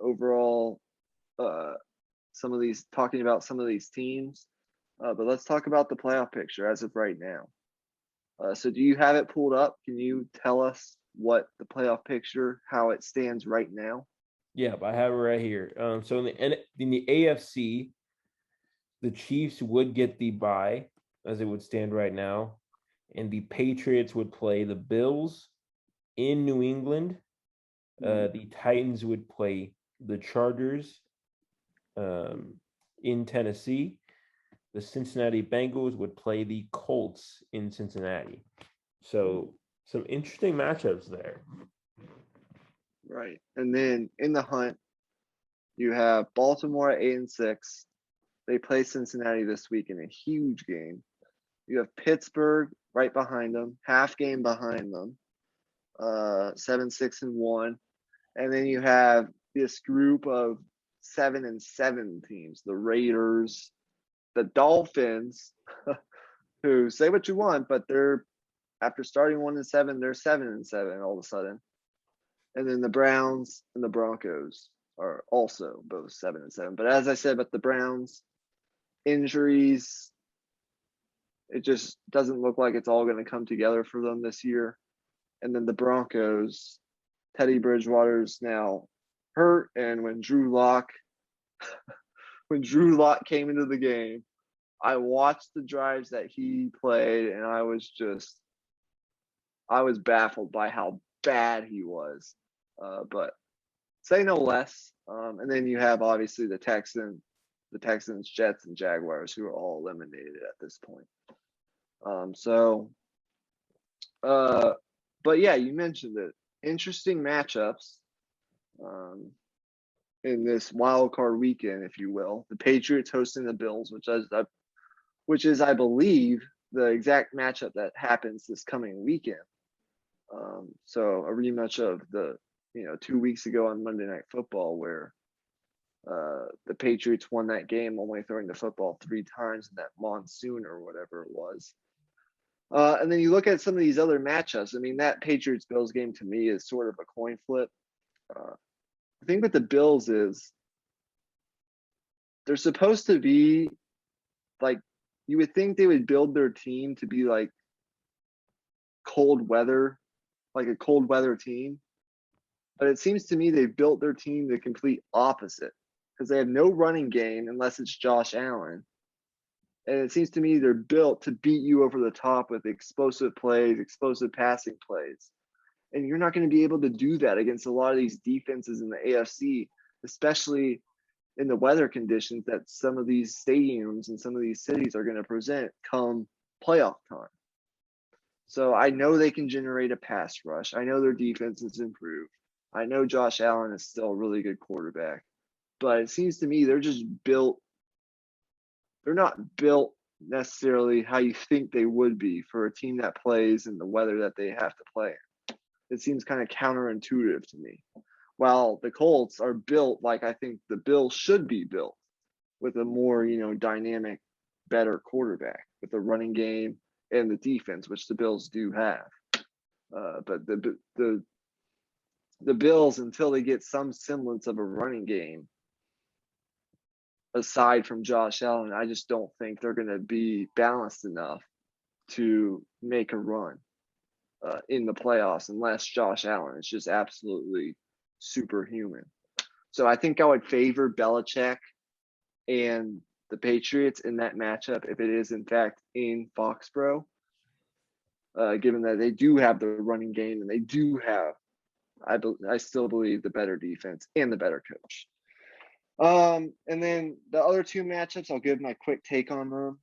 overall talking about some of these teams. But let's talk about the playoff picture as of right now. So do you have it pulled up? Can you tell us what the playoff picture, how it stands right now? Yeah, I have it right here. So in the AFC, the Chiefs would get the bye as it would stand right now, and the Patriots would play the Bills in New England. The Titans would play the Chargers in Tennessee. the Cincinnati Bengals would play the Colts in Cincinnati. So some interesting matchups there. Right. And then in the hunt, you have Baltimore at 8-6. They play Cincinnati this week in a huge game. You have Pittsburgh right behind them, half game behind them, 7-6-1. And then you have this group of 7-7 teams, the Raiders, the Dolphins, who say what you want, but they're after starting 1-7, they're 7-7 all of a sudden. And then the Browns and the Broncos are also both 7-7. But as I said, but the Browns, injuries, it just doesn't look like it's all going to come together for them this year. And then the Broncos, Teddy Bridgewater's now hurt, and when Drew Lock came into the game, I watched the drives that he played, and I was baffled by how bad he was. But say no less. And then you have obviously the Texans, Jets, and Jaguars, who are all eliminated at this point. But yeah, you mentioned it. Interesting matchups in this wild card weekend, if you will. The Patriots hosting the Bills, which is, I believe, the exact matchup that happens this coming weekend. So a rematch of the 2 weeks ago on Monday Night Football, where the Patriots won that game, only throwing the football 3 times in that monsoon or whatever it was. And then you look at some of these other matchups. I mean, that Patriots-Bills game to me is sort of a coin flip. The thing with the Bills is they're supposed to be like, you would think they would build their team to be like cold weather, like a cold weather team. But it seems to me they've built their team the complete opposite, because they have no running game unless it's Josh Allen. And it seems to me they're built to beat you over the top with explosive plays, explosive passing plays. And you're not going to be able to do that against a lot of these defenses in the AFC, especially in the weather conditions that some of these stadiums and some of these cities are going to present come playoff time. So I know they can generate a pass rush. I know their defense is improved. I know Josh Allen is still a really good quarterback. But it seems to me they're just built. They're not built necessarily how you think they would be for a team that plays in the weather that they have to play in. It seems kind of counterintuitive to me. While the Colts are built like I think the Bills should be built, with a more, dynamic, better quarterback with the running game and the defense, which the Bills do have. But the Bills, until they get some semblance of a running game, aside from Josh Allen, I just don't think they're going to be balanced enough to make a run in the playoffs unless Josh Allen is just absolutely superhuman. So I think I would favor Belichick and the Patriots in that matchup if it is in fact in Foxborough, given that they do have the running game and they do have, I still believe, the better defense and the better coach. And then the other 2 matchups, I'll give my quick take on them.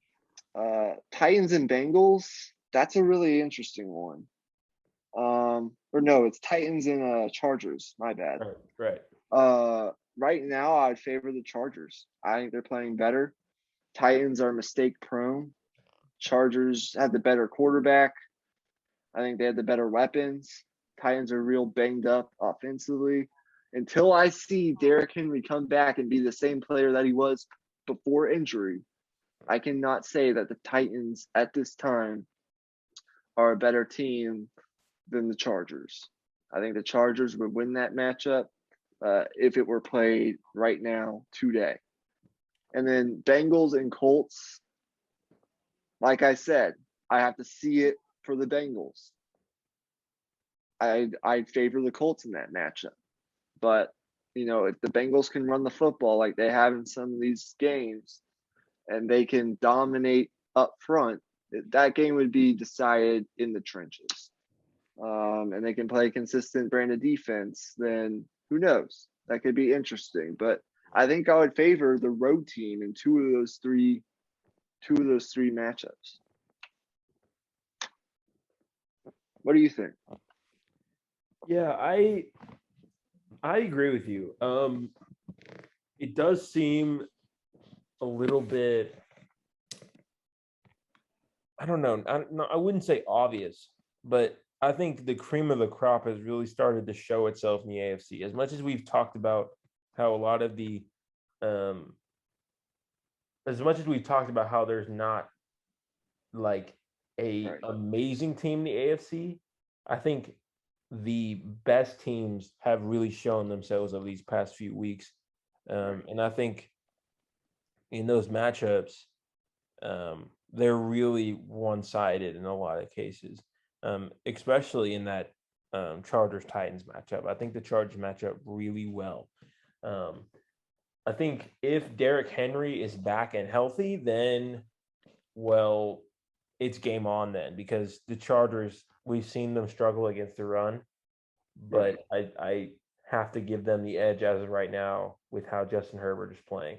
Titans and Bengals, that's a really interesting one. Or no, it's Titans and Chargers. My bad. Right. Right now, I'd favor the Chargers. I think they're playing better. Titans are mistake prone. Chargers have the better quarterback. I think they have the better weapons. Titans are real banged up offensively. Until I see Derrick Henry come back and be the same player that he was before injury, I cannot say that the Titans at this time are a better team than the Chargers. I think the Chargers would win that matchup if it were played right now, today. And then Bengals and Colts, like I said, I have to see it for the Bengals. I'd favor the Colts in that matchup. But, if the Bengals can run the football like they have in some of these games and they can dominate up front, that game would be decided in the trenches. And they can play a consistent brand of defense, then who knows? That could be interesting. But I think I would favor the road team in 2 of those 3 2 of those 3 matchups. What do you think? Yeah, I agree with you. It does seem a little bit, I don't know. I wouldn't say obvious, but I think the cream of the crop has really started to show itself in the AFC. As much as we've talked about how a lot of the, as much as we've talked about how there's not like a amazing team in the AFC, I think the best teams have really shown themselves over these past few weeks. And I think in those matchups, they're really one-sided in a lot of cases, especially in that Chargers-Titans matchup. I think the Chargers match up really well. I think if Derrick Henry is back and healthy, then, well, it's game on then, because the Chargers, we've seen them struggle against the run, but I have to give them the edge as of right now with how Justin Herbert is playing.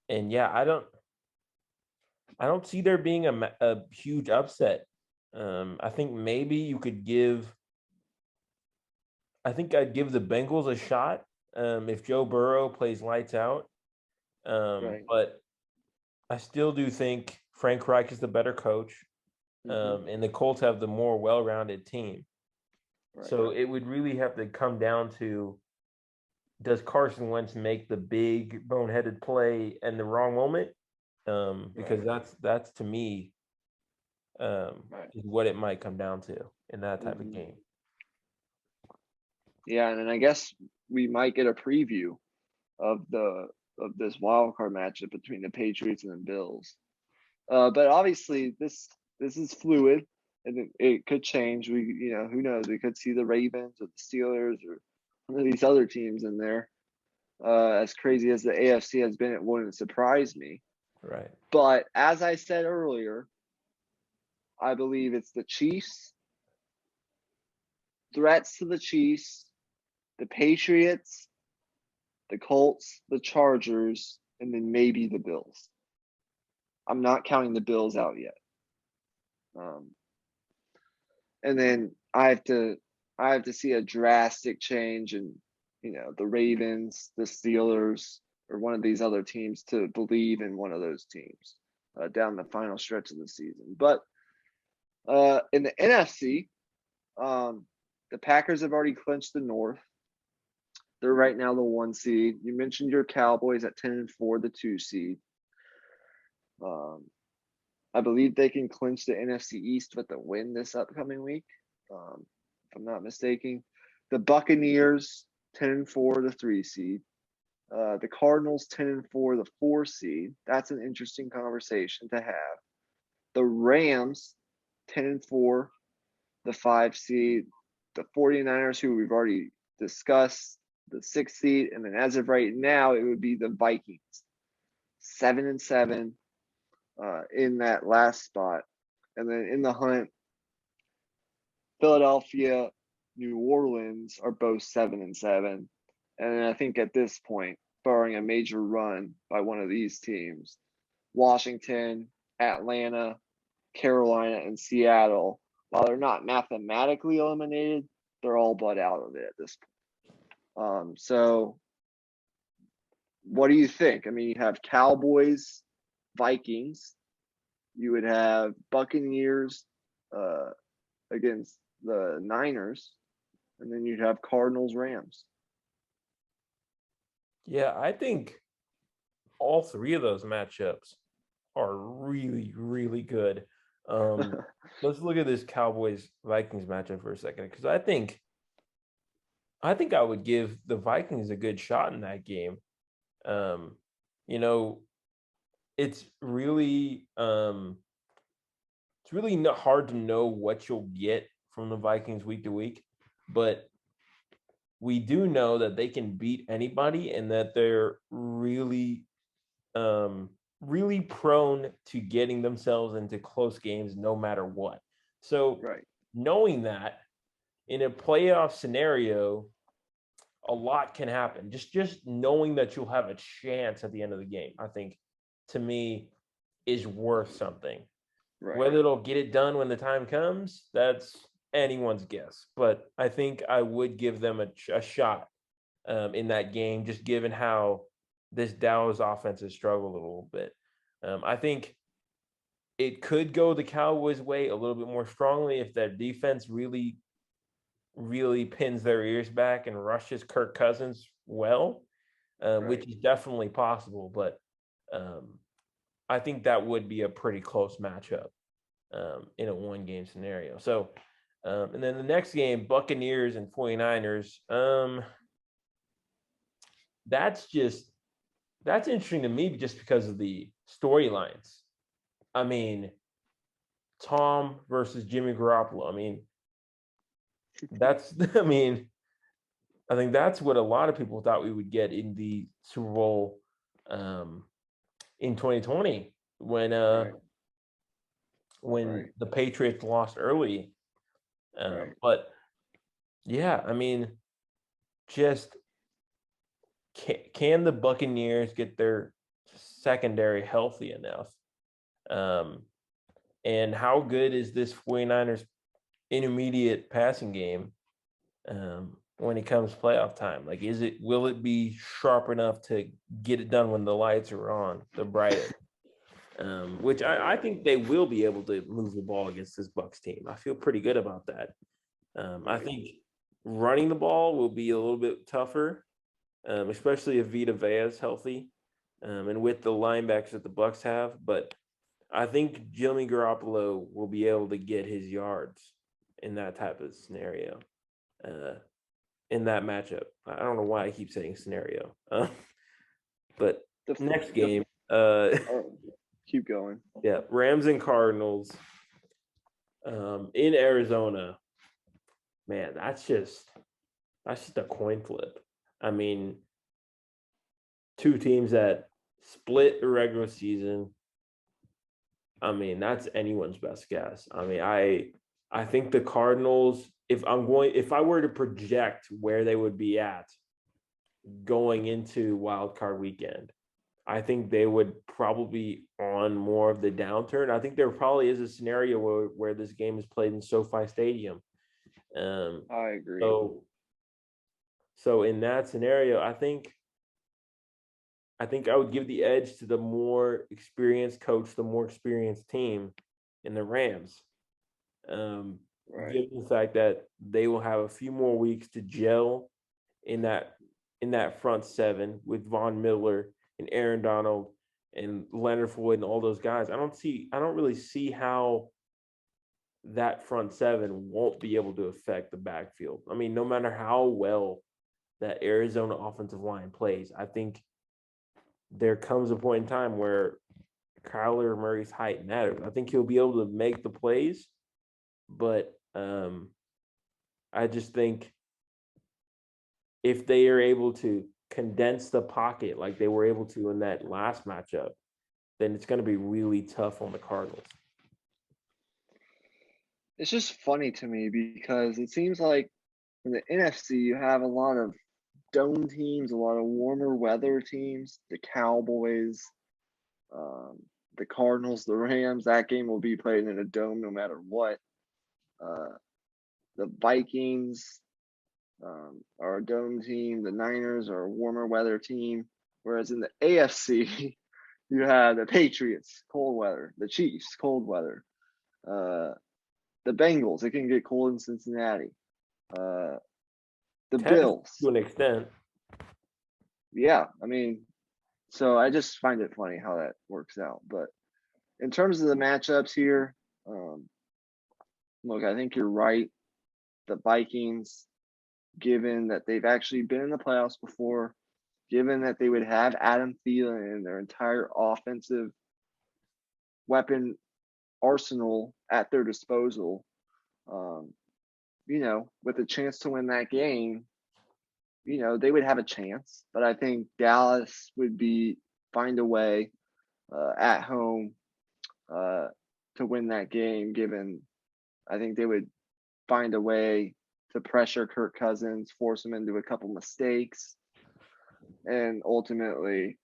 And yeah, I don't see there being a huge upset. I think maybe you could I'd give the Bengals a shot if Joe Burrow plays lights out. But I still do think Frank Reich is the better coach, and the Colts have the more well-rounded team. So it would really have to come down to, does Carson Wentz make the big boneheaded play in the wrong moment? Because that's to me is what it might come down to in that type of game. Yeah, and I guess we might get a preview of this wild card matchup between the Patriots and the Bills. But obviously this is fluid, and it could change. Who knows? We could see the Ravens or the Steelers or one of these other teams in there. As crazy as the AFC has been, it wouldn't surprise me. Right. But as I said earlier, I believe it's the Chiefs, threats to the Chiefs, the Patriots, the Colts, the Chargers, and then maybe the Bills. I'm not counting the Bills out yet. And then I have to see a drastic change in, the Ravens, the Steelers, or one of these other teams to believe in one of those teams down the final stretch of the season. But in the NFC, the Packers have already clinched the North. They're right now the 1 seed. You mentioned your Cowboys at 10-4, the 2 seed. I believe they can clinch the NFC East with a win this upcoming week, if I'm not mistaken. The Buccaneers, 10-4, the 3 seed. The Cardinals, 10-4, the 4 seed. That's an interesting conversation to have. The Rams, 10-4, the 5 seed. The 49ers, who we've already discussed, the 6 seed. And then as of right now, it would be the Vikings, 7-7. In that last spot. And then in the hunt, Philadelphia, New Orleans are both 7-7. And I think at this point, barring a major run by one of these teams, Washington, Atlanta, Carolina, and Seattle, while they're not mathematically eliminated, they're all but out of it at this point. So what do you think? I mean, you have Cowboys, Vikings, you would have Buccaneers against the Niners, and then you'd have Cardinals, Rams. Yeah, I think all 3 of those matchups are really, really good. Let's look at this Cowboys Vikings matchup for a second, because I think I would give the Vikings a good shot in that game. It's really not hard to know what you'll get from the Vikings week to week, but we do know that they can beat anybody and that they're really really prone to getting themselves into close games no matter what. So knowing that, in a playoff scenario, a lot can happen. Just knowing that you'll have a chance at the end of the game, I think to me is worth something. Right. Whether it'll get it done when the time comes, that's anyone's guess. But I think I would give them a shot in that game, just given how this Dallas offense has struggled a little bit. I think it could go the Cowboys' way a little bit more strongly if their defense really, really pins their ears back and rushes Kirk Cousins well, which is definitely possible. But I think that would be a pretty close matchup in a one-game scenario. So, and then the next game, Buccaneers and 49ers. That's interesting to me just because of the storylines. I mean, Tom versus Jimmy Garoppolo. I mean, I think that's what a lot of people thought we would get in the Super Bowl in 2020 when the Patriots lost early. But yeah, I mean, just can the Buccaneers get their secondary healthy enough? And how good is this 49ers intermediate passing game when it comes playoff time? Like, will it be sharp enough to get it done when the lights are on, the brightest? Which I think they will be able to move the ball against this Bucs team. I feel pretty good about that. I think running the ball will be a little bit tougher, especially if Vita Vea is healthy, and with the linebackers that the Bucs have. But I think Jimmy Garoppolo will be able to get his yards in that type of scenario, in that matchup. I don't know why I keep saying scenario, but next game. Keep going. Yeah, Rams and Cardinals in Arizona. Man, that's just a coin flip. I mean, two teams that split the regular season. I mean, that's anyone's best guess. I mean, I think the Cardinals, if I were to project where they would be at going into wild card weekend, I think they would probably be on more of the downturn. I think there probably is a scenario where this game is played in SoFi Stadium. I agree. So in that scenario, I think I would give the edge to the more experienced coach, the more experienced team in the Rams. Given the fact that they will have a few more weeks to gel in that front seven with Von Miller and Aaron Donald and Leonard Floyd and all those guys. I don't really see how that front seven won't be able to affect the backfield. I mean, no matter how well that Arizona offensive line plays, I think there comes a point in time where Kyler Murray's height matters. I think he'll be able to make the plays, but I just think if they are able to condense the pocket like they were able to in that last matchup, then it's going to be really tough on the Cardinals. It's just funny to me because it seems like in the NFC you have a lot of dome teams, a lot of warmer weather teams, the Cowboys, the Cardinals, the Rams. That game will be played in a dome no matter what. The Vikings are a dome team. The Niners are a warmer weather team. Whereas in the AFC, you have the Patriots, cold weather. The Chiefs, cold weather. The Bengals, it can get cold in Cincinnati. The Bills. To an extent. Yeah, I mean, so I just find it funny how that works out. But in terms of the matchups here, look, I think you're right. The Vikings, given that they've actually been in the playoffs before, given that they would have Adam Thielen and their entire offensive weapon arsenal at their disposal, with a chance to win that game, they would have a chance. But I think Dallas would find a way at home to win that game, given I think they would find a way to pressure Kirk Cousins, force him into a couple mistakes, and ultimately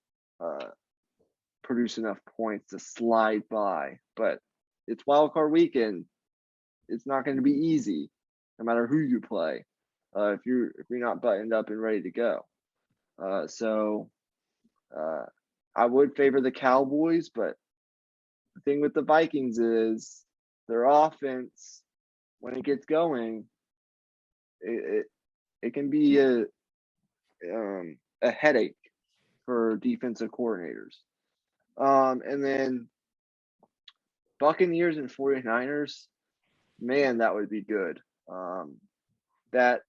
produce enough points to slide by. But it's wild card weekend. It's not going to be easy, no matter who you play, if you're not buttoned up and ready to go. So I would favor the Cowboys, but the thing with the Vikings is their offense, when it gets going, it can be a headache for defensive coordinators. And then Buccaneers and 49ers, man, that would be good. That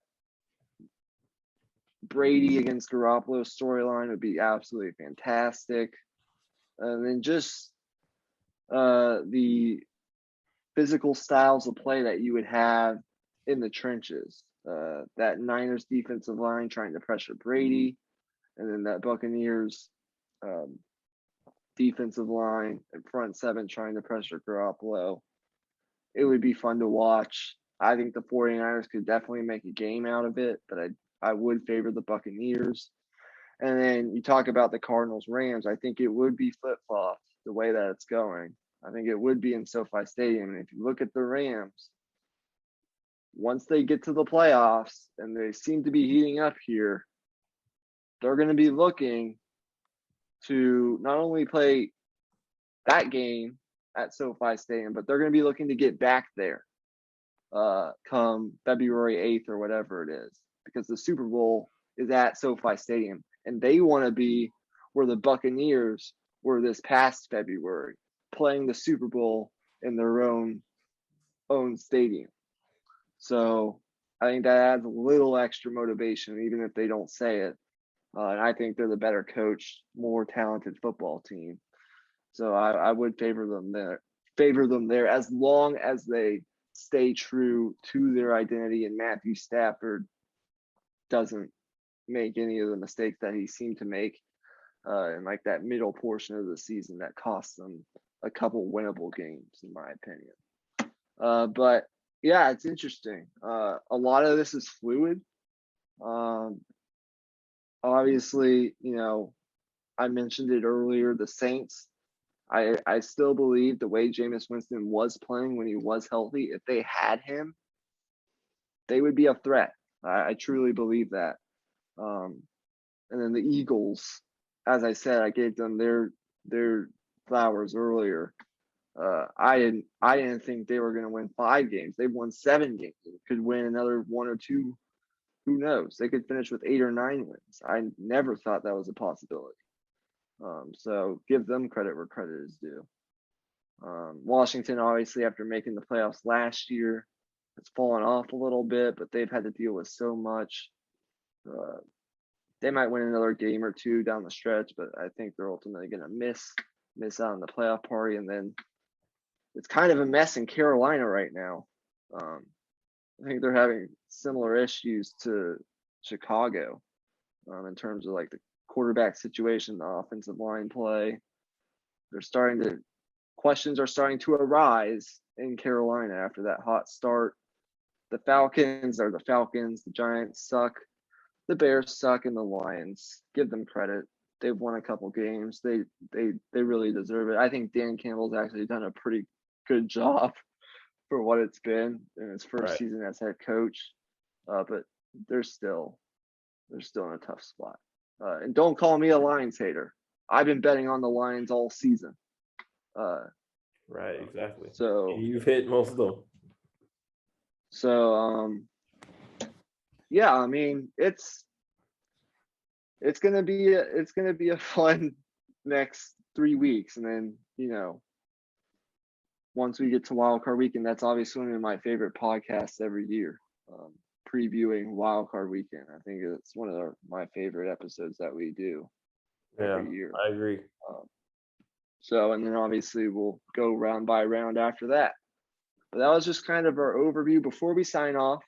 Brady against Garoppolo storyline would be absolutely fantastic. And then just the physical styles of play that you would have in the trenches. That Niners defensive line trying to pressure Brady, and then that Buccaneers defensive line and front seven trying to pressure Garoppolo. It would be fun to watch. I think the 49ers could definitely make a game out of it, but I would favor the Buccaneers. And then you talk about the Cardinals Rams. I think it would be flip-flopped the way that it's going. I think it would be in SoFi Stadium. And if you look at the Rams, once they get to the playoffs, and they seem to be heating up here, they're going to be looking to not only play that game at SoFi Stadium, but they're going to be looking to get back there come February 8th or whatever it is, because the Super Bowl is at SoFi Stadium, and they want to be where the Buccaneers were this past February, playing the Super Bowl in their own stadium. So I think that adds a little extra motivation, even if they don't say it. And I think they're the better coached, more talented football team. So I would favor them there as long as they stay true to their identity, and Matthew Stafford doesn't make any of the mistakes that he seemed to make in like that middle portion of the season that cost them a couple winnable games, in my opinion. But yeah, it's interesting. A lot of this is fluid. Obviously, I mentioned it earlier, the Saints. I still believe the way Jameis Winston was playing when he was healthy, if they had him, they would be a threat. I truly believe that. And then the Eagles, as I said, I gave them their flowers earlier. I didn't think they were going to win 5 games. They've won 7 games. They could win another 1 or 2. Who knows? They could finish with 8 or 9 wins. I never thought that was a possibility. So give them credit where credit is due. Washington, obviously, after making the playoffs last year, has fallen off a little bit, but they've had to deal with so much. They might win another game or 2 down the stretch, but I think they're ultimately going to miss out on the playoff party. And then it's kind of a mess in Carolina right now. I think they're having similar issues to Chicago in terms of like the quarterback situation, the offensive line play. Questions are starting to arise in Carolina after that hot start. The Falcons are the Falcons. The Giants suck. The Bears suck, and the Lions. Give them credit. They've won a couple games. They really deserve it. I think Dan Campbell's actually done a pretty good job for what it's been in his first season as head coach. But they're still in a tough spot. And don't call me a Lions hater. I've been betting on the Lions all season. Right, exactly. So you've hit most of them. So yeah, I mean it's gonna be a fun next 3 weeks, and then once we get to Wild Card Weekend, that's obviously one of my favorite podcasts every year. Previewing Wild Card Weekend, I think it's one of my favorite episodes that we do every year. I agree. So, and then obviously we'll go round by round after that. But that was just kind of our overview. Before we sign off,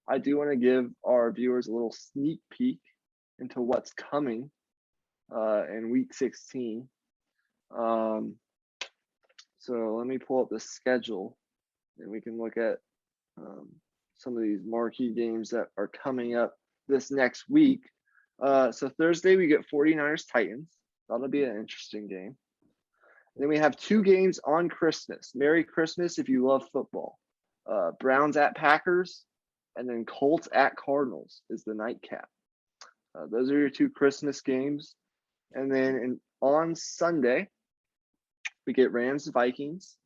I do want to give our viewers a little sneak peek into what's coming in Week 16. So let me pull up the schedule, and we can look at some of these marquee games that are coming up this next week. So Thursday we get 49ers Titans. That'll be an interesting game. Then we have 2 games on Christmas. Merry Christmas if you love football. Browns at Packers, and then Colts at Cardinals is the nightcap. Those are your 2 Christmas games. And then on Sunday, we get Rams Vikings.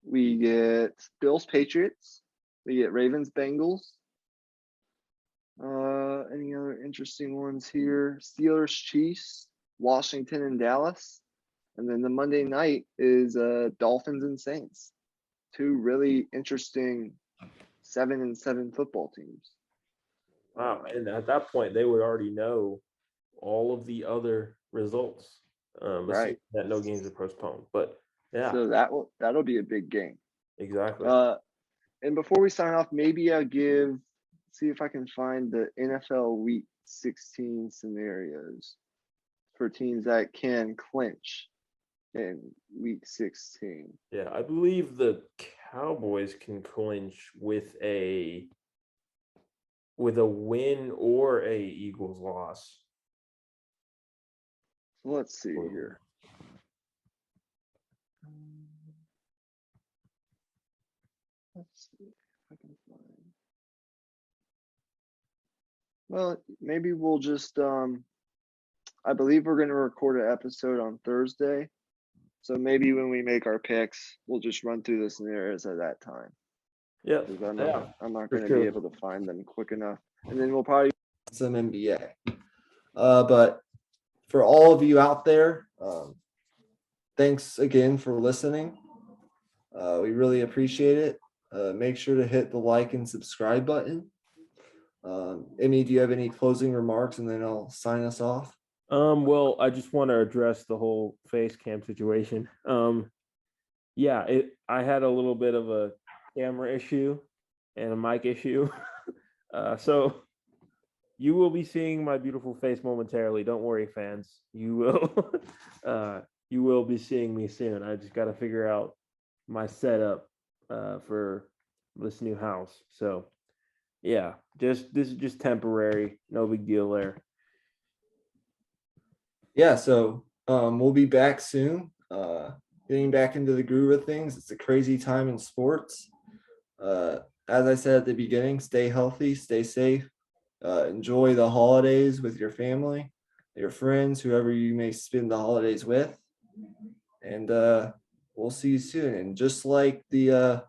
We get Bills Patriots. We get Ravens Bengals. Any other interesting ones here? Steelers Chiefs, Washington and Dallas. And then the Monday night is Dolphins and Saints. 2 really interesting 7-7 football teams. Wow. And at that point, they would already know all of the other results. Right. That no games are postponed. But yeah. So that'll be a big game. Exactly. And before we sign off, maybe I'll see if I can find the NFL Week 16 scenarios for teams that can clinch in Week 16. Yeah, I believe the Cowboys can clinch with a win or a Eagles loss. Let's see here. Let's see if I can find. Well, maybe we'll just I believe we're going to record an episode on Thursday. So maybe when we make our picks, we'll just run through the scenarios at that time. Yeah. I'm not going to be able to find them quick enough. And then we'll probably some NBA. But for all of you out there, thanks again for listening. We really appreciate it. Make sure to hit the like and subscribe button. Emmy, do you have any closing remarks, and then I'll sign us off? Well, I just want to address the whole face cam situation. Yeah, I had a little bit of a camera issue and a mic issue. So you will be seeing my beautiful face momentarily. Don't worry, fans. You will be seeing me soon. I just got to figure out my setup for this new house. So yeah, this is just temporary. No big deal there. Yeah, so we'll be back soon. Getting back into the groove of things. It's a crazy time in sports. As I said at the beginning, stay healthy, stay safe. Enjoy the holidays with your family, your friends, whoever you may spend the holidays with. And we'll see you soon. And just like the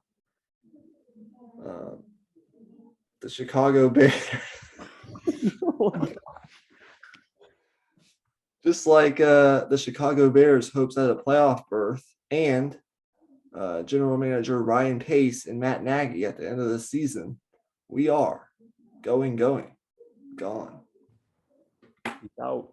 Chicago Bears, just like the Chicago Bears hopes at a playoff berth, and General Manager Ryan Pace and Matt Nagy at the end of the season, we are gone. Peace out.